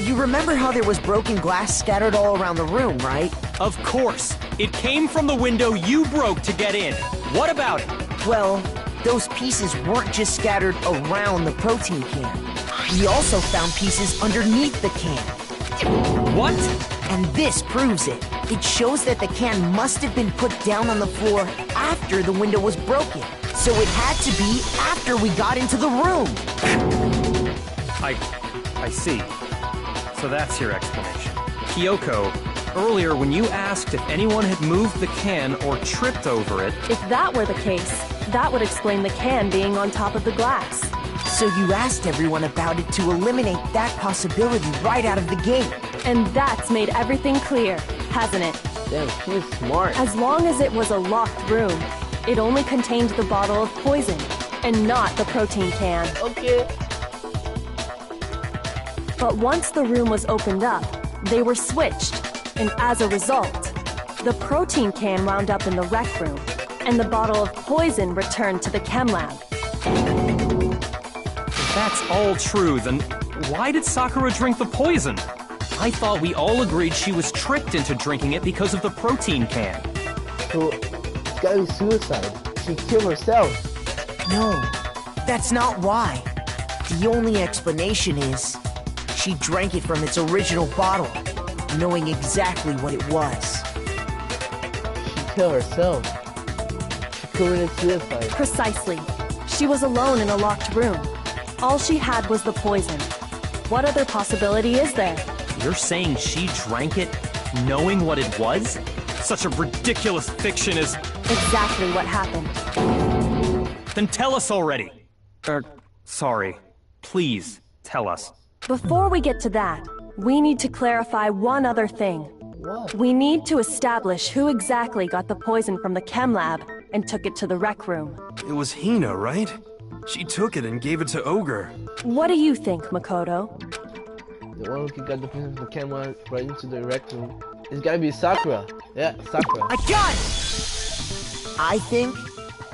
You remember how there was broken glass scattered all around the room, right? Of course! It came from the window you broke to get in. What about it? Well, those pieces weren't just scattered around the protein can. We also found pieces underneath the can. What? And this proves it. It shows that the can must have been put down on the floor after the window was broken. So it had to be after we got into the room. I see. So that's your explanation. Kyoko, earlier when you asked if anyone had moved the can or tripped over it... If that were the case, that would explain the can being on top of the glass. So you asked everyone about it to eliminate that possibility right out of the gate. And that's made everything clear, hasn't it? Damn, she's smart. As long as it was a locked room, it only contained the bottle of poison, and not the protein can. Okay. But once the room was opened up, they were switched, and as a result, the protein can wound up in the rec room, and the bottle of poison returned to the chem lab. If that's all true, then why did Sakura drink the poison? I thought we all agreed she was tricked into drinking it because of the protein can. So, it's gotta be suicide. She killed herself. No, that's not why. The only explanation is she drank it from its original bottle, knowing exactly what it was. She killed herself. She committed suicide. Precisely. She was alone in a locked room. All she had was the poison. What other possibility is there? You're saying she drank it knowing what it was? Such a ridiculous fiction is... Exactly what happened. Then tell us already. Sorry. Please, tell us. Before we get to that, we need to clarify one other thing. What? We need to establish who exactly got the poison from the chem lab and took it to the rec room. It was Hina, right? She took it and gave it to Ogre. What do you think, Makoto? The one who got the person from the camera right into the rec room. It's gotta be Sakura. Yeah, Sakura. I got it! I think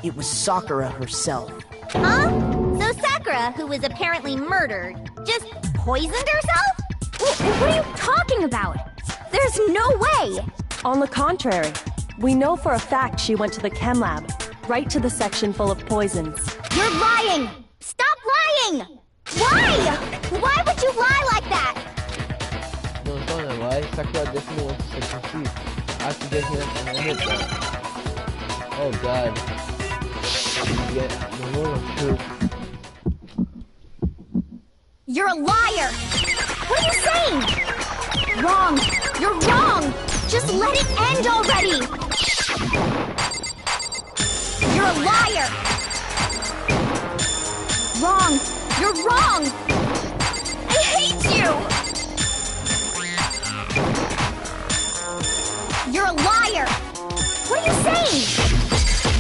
it was Sakura herself. Huh? So Sakura, who was apparently murdered, just poisoned herself? What are you talking about? There's no way! On the contrary, we know for a fact she went to the chem lab, right to the section full of poisons. You're lying! Stop lying! Why? Why would you lie like that? No, it's not a lie. Sakura definitely went to Section C. After getting up and I hit that. Oh god. Yeah, the moment of truth. You're a liar! What are you saying? Wrong! You're wrong! Just let it end already! You're a liar! Wrong! You're wrong! I hate you! You're a liar! What are you saying?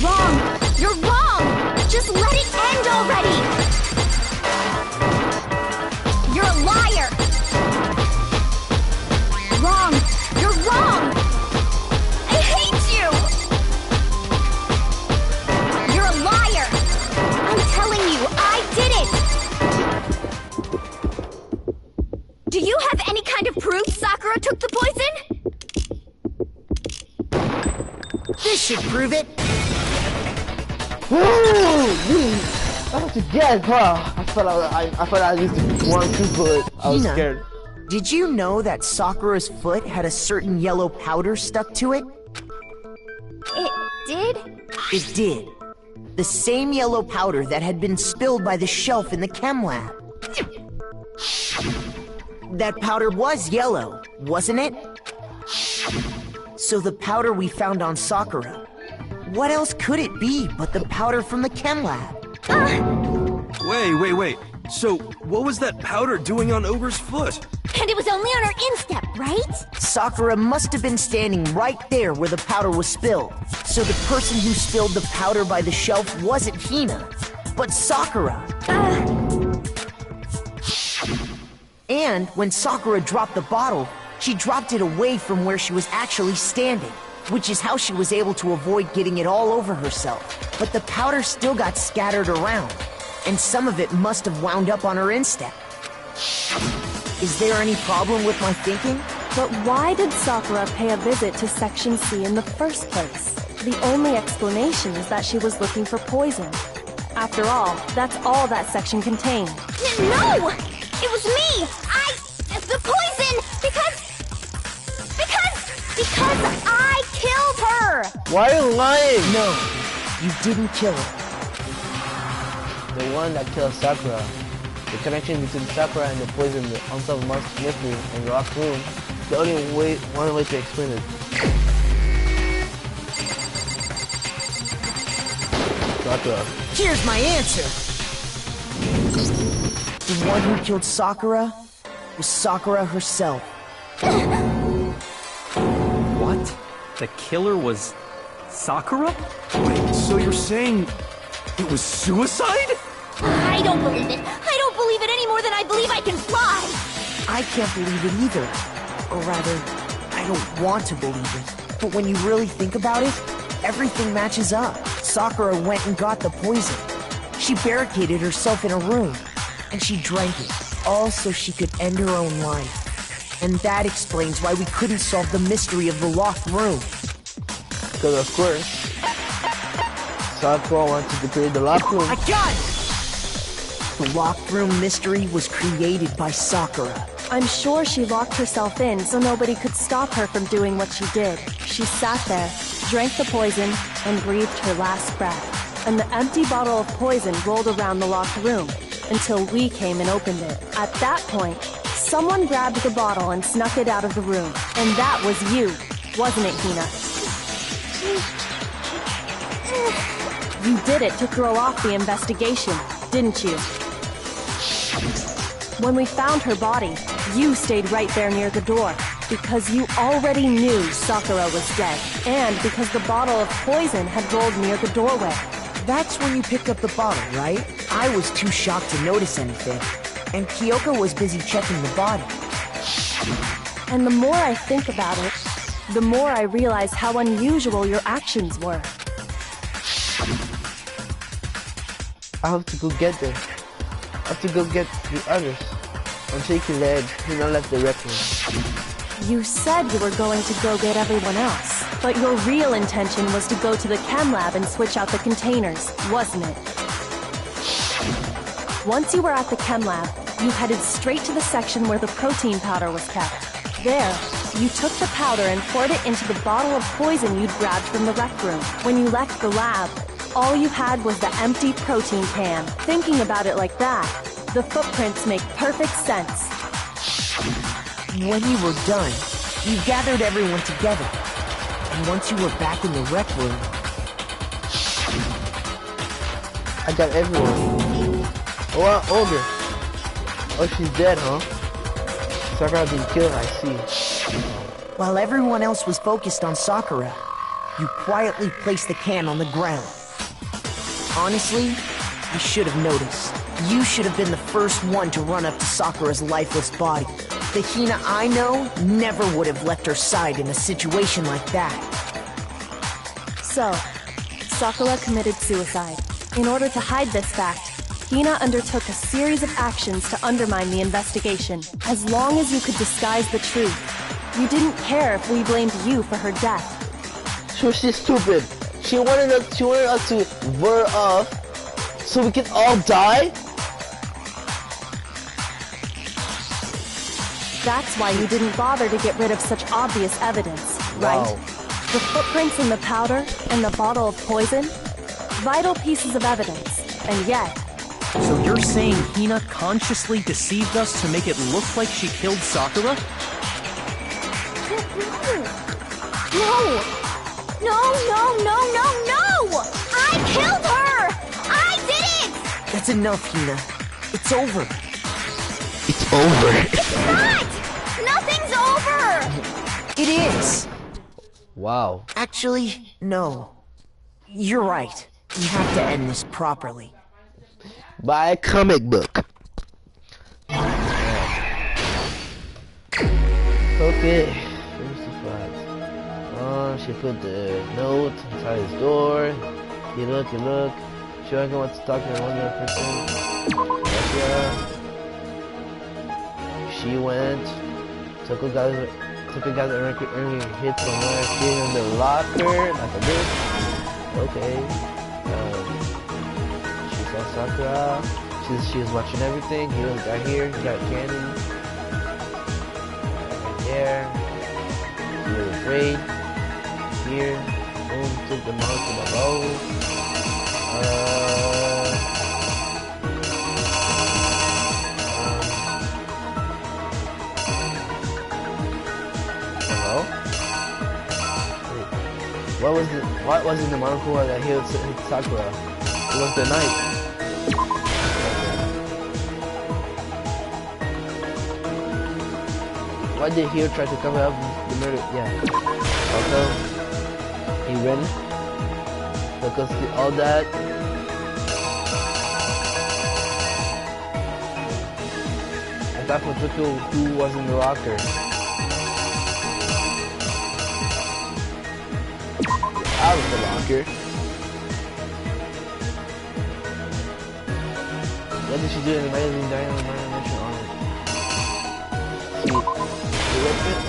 Wrong! You're wrong! Just let it end already! You're a liar! Wrong! You're wrong! I hate you! You're a liar! I'm telling you, I did it! Do you have any kind of proof Sakura took the poison? should prove it. That was a guess, huh? I thought I used one, two bullet. I was Hina, scared. Did you know that Sakura's foot had a certain yellow powder stuck to it? It did? It did. The same yellow powder that had been spilled by the shelf in the chem lab. That powder was yellow, wasn't it? So the powder we found on Sakura, what else could it be but the powder from the chem lab? Wait. So, what was that powder doing on Ogre's foot? And it was only on her instep, right? Sakura must have been standing right there where the powder was spilled. So the person who spilled the powder by the shelf wasn't Hina, but Sakura. And when Sakura dropped the bottle, she dropped it away from where she was actually standing, which is how she was able to avoid getting it all over herself. But the powder still got scattered around, and some of it must have wound up on her instep. Is there any problem with my thinking? But why did Sakura pay a visit to Section C in the first place? The only explanation is that she was looking for poison. After all, that's all that section contained. No! It was me! The poison! Because I killed her! Why are you lying? No, you didn't kill her. The one that killed Sakura. The connection between Sakura and the poison on top of Monster Mystery and Rock Room. The only way, one way to explain it. Sakura. Here's my answer. The one who killed Sakura was Sakura herself. What? The killer was Sakura? Wait, so you're saying it was suicide? I don't believe it. I don't believe it any more than I believe I can fly. I can't believe it either. Or rather, I don't want to believe it. But when you really think about it, everything matches up. Sakura went and got the poison. She barricaded herself in a room, and she drank it, all so she could end her own life. And that explains why we couldn't solve the mystery of the locked room. Because of course, Sakura wanted to create the locked room. I got it! The locked room mystery was created by Sakura. I'm sure she locked herself in so nobody could stop her from doing what she did. She sat there, drank the poison, and breathed her last breath. And the empty bottle of poison rolled around the locked room until we came and opened it. At that point, someone grabbed the bottle and snuck it out of the room. And that was you, wasn't it, Hina? You did it to throw off the investigation, didn't you? When we found her body, you stayed right there near the door, because you already knew Sakura was dead, and because the bottle of poison had rolled near the doorway. That's when you picked up the bottle, right? I was too shocked to notice anything, and Kyoko was busy checking the body. And the more I think about it, the more I realize how unusual your actions were. I have to go get them. I have to go get the others. I'm shaking the edge. You know, left the rec room. You said you were going to go get everyone else, but your real intention was to go to the chem lab and switch out the containers, wasn't it? Once you were at the chem lab, you headed straight to the section where the protein powder was kept. There, you took the powder and poured it into the bottle of poison you'd grabbed from the rec room. When you left the lab, all you had was the empty protein can. Thinking about it like that, the footprints make perfect sense. When you were done, you gathered everyone together. And once you were back in the rec room... I got everyone. Oh, Ogre. Oh, she's dead, huh? Sakura been killed, I see. While everyone else was focused on Sakura, you quietly placed the can on the ground. Honestly, I should have noticed. You should have been the first one to run up to Sakura's lifeless body. The Hina I know never would have left her side in a situation like that. So, Sakura committed suicide. In order to hide this fact, Hina undertook a series of actions to undermine the investigation. As long as you could disguise the truth, you didn't care if we blamed you for her death. she's stupid. She wanted us to veer off so we can all die? That's why you didn't bother to get rid of such obvious evidence, right? Wow. The footprints in the powder and the bottle of poison? Vital pieces of evidence, and yet... So you're saying Hina consciously deceived us to make it look like she killed Sakura? No! No! I killed her! I did it! That's enough, Hina. It's over. It's over. It's not! Nothing's over! It is. Wow. Actually, no. You're right. We have to end this properly. Buy a comic book. Okay. Here's the facts. She put the note inside his door. You look. She wasn't want to talk to one other person. Yeah. She went. Took a guy that earning hit from her. She in the locker like a bitch. Okay. She saw Sakura. She was watching everything. He got here. He got candy. Right there. He was afraid. Here. Boom. Took the mouse to my bowl. Hello? Wait. What was in the monocle that hit Sakura? It was the knife. Why did he try to cover up the murder? Yeah. Also, he ran because all that. And that was who was in the locker. Out of the locker. What did she do in the magazine? Danganronpa mention on it. She ripped it.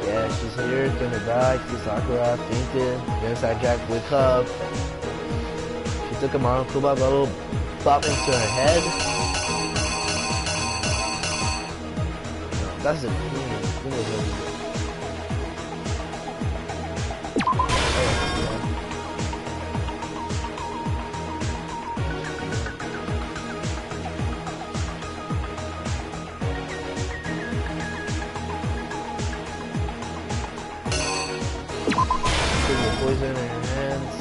Yeah, she's here, gonna die. See Sakura fainted. The inside Jack wake up. She took a Marukuba bubble, pop into her head. That's the queen. Queen was really good. Poison in her hands.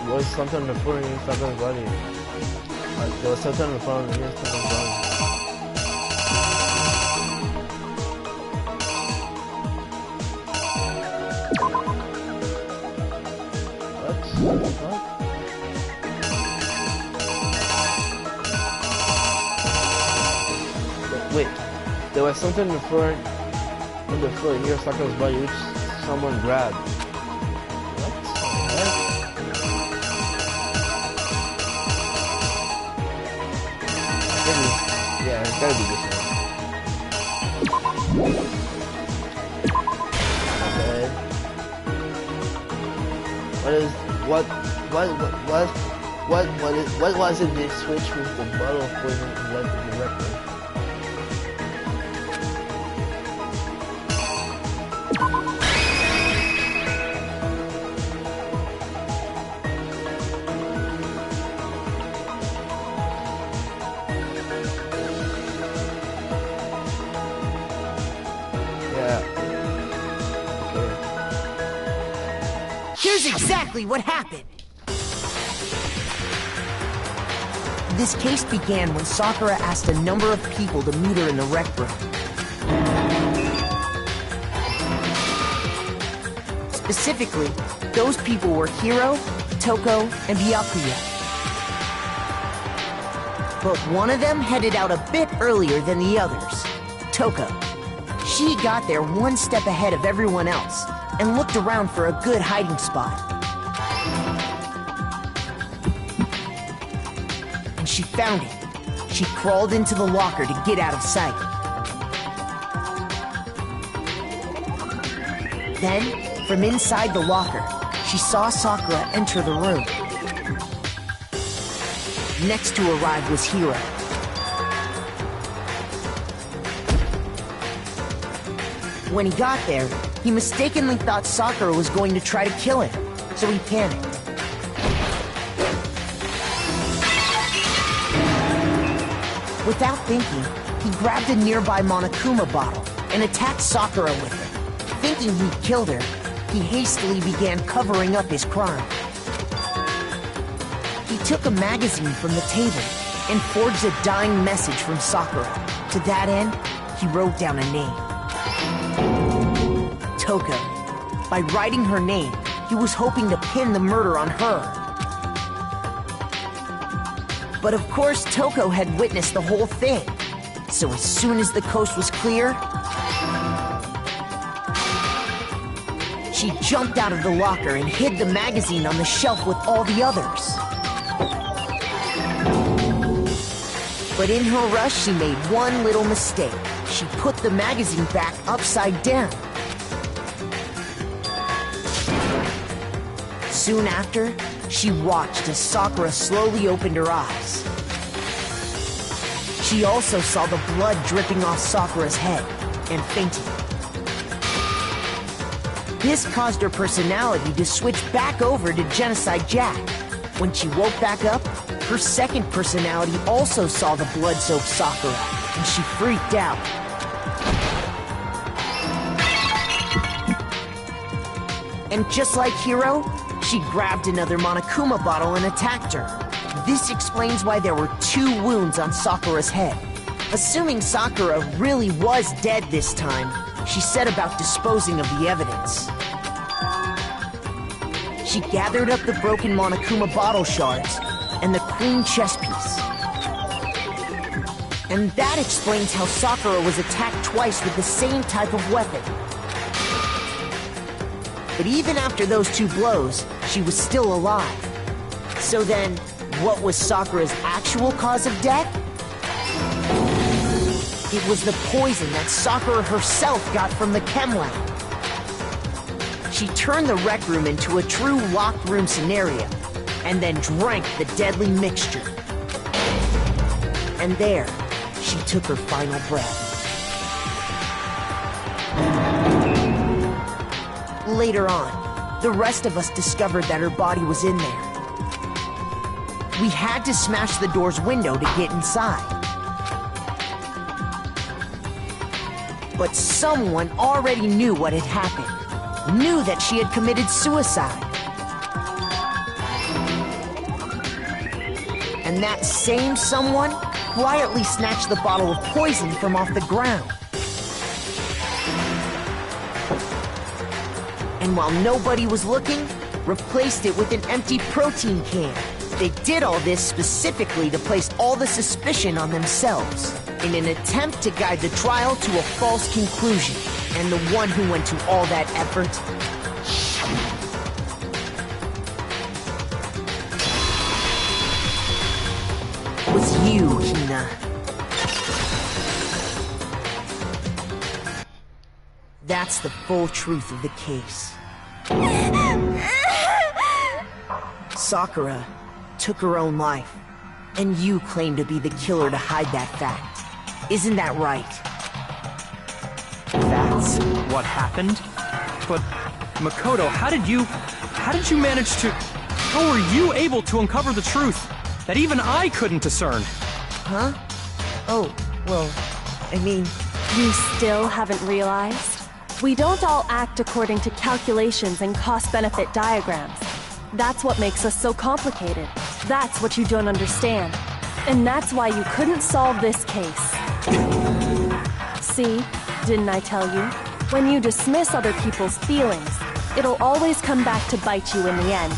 There was something on the floor in Sakura's body. There was something on the floor in Sakura's body. What? Wait, there was something on the floor near Sakura's body which someone grabbed. What the heck? Yeah, it's gotta be this one. Okay. What was it they switched with the bottle of poison and left in the record? Here's exactly what happened. This case began when Sakura asked a number of people to meet her in the rec room. Specifically, those people were Hiro, Toko, and Byakuya. But one of them headed out a bit earlier than the others, Toko. She got there one step ahead of everyone else and looked around for a good hiding spot. she found it. She crawled into the locker to get out of sight. Then, from inside the locker, she saw Sakura enter the room. Next to arrive was Hiro. When he got there, he mistakenly thought Sakura was going to try to kill him, so he panicked. Without thinking, he grabbed a nearby Monokuma bottle and attacked Sakura with it. Thinking he'd killed her, he hastily began covering up his crime. He took a magazine from the table and forged a dying message from Sakura. To that end, he wrote down a name. Toko. By writing her name, he was hoping to pin the murder on her. But of course, Toko had witnessed the whole thing. So as soon as the coast was clear, she jumped out of the locker and hid the magazine on the shelf with all the others. But in her rush, she made one little mistake. She put the magazine back upside down. Soon after, she watched as Sakura slowly opened her eyes. She also saw the blood dripping off Sakura's head and fainted. This caused her personality to switch back over to Genocide Jack. When she woke back up, her second personality also saw the blood-soaked Sakura, and she freaked out. And just like Hiro, she grabbed another Monokuma bottle and attacked her. This explains why there were 2 wounds on Sakura's head. Assuming Sakura really was dead this time, she set about disposing of the evidence. She gathered up the broken Monokuma bottle shards and the queen chess piece. And that explains how Sakura was attacked twice with the same type of weapon. But even after those 2 blows, she was still alive. So then, what was Sakura's actual cause of death? It was the poison that Sakura herself got from the chem lab. She turned the rec room into a true locked room scenario, and then drank the deadly mixture. And there, she took her final breath. Later on, the rest of us discovered that her body was in there. We had to smash the door's window to get inside. But someone already knew what had happened, knew that she had committed suicide. And that same someone quietly snatched the bottle of poison from off the ground. And while nobody was looking, replaced it with an empty protein can. They did all this specifically to place all the suspicion on themselves, in an attempt to guide the trial to a false conclusion. And the one who went to all that effort was you, Hina. That's the full truth of the case. Sakura took her own life, and you claim to be the killer to hide that fact. Isn't that right? That's what happened? But, Makoto, how did you manage to... How were you able to uncover the truth that even I couldn't discern? Huh? Oh, well, I mean... You still haven't realized? We don't all act according to calculations and cost-benefit diagrams. That's what makes us so complicated. That's what you don't understand. And that's why you couldn't solve this case. See? Didn't I tell you? When you dismiss other people's feelings, it'll always come back to bite you in the end.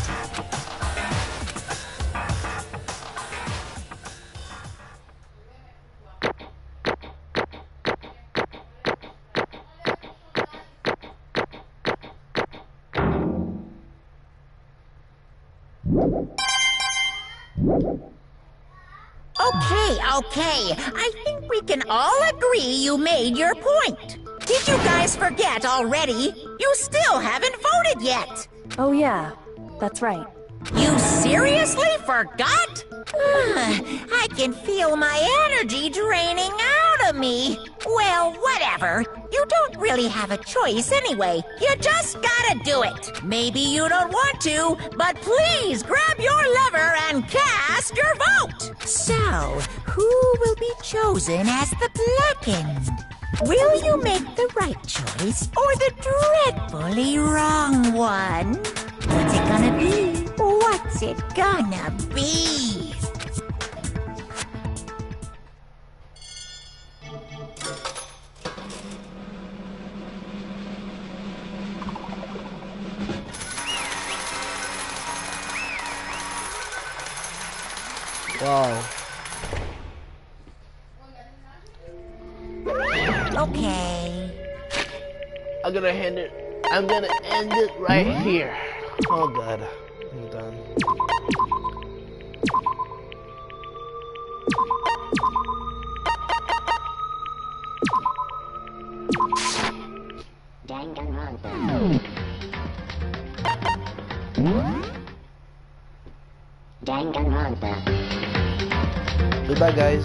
Okay, I think we can all agree you made your point. Did you guys forget already? You still haven't voted yet. Oh yeah, that's right. You seriously forgot? I can feel my energy draining out of me. Well, whatever. You don't really have a choice anyway. You just gotta do it. Maybe you don't want to, but please grab your lever and cast your vote. So, who will be chosen as the blackened? Will you make the right choice or the dreadfully wrong one? What's it gonna be? What's it gonna be? Wow. Okay. I'm gonna end it right here. Oh god. I'm done. Danganronpa. Danganronpa. Goodbye guys.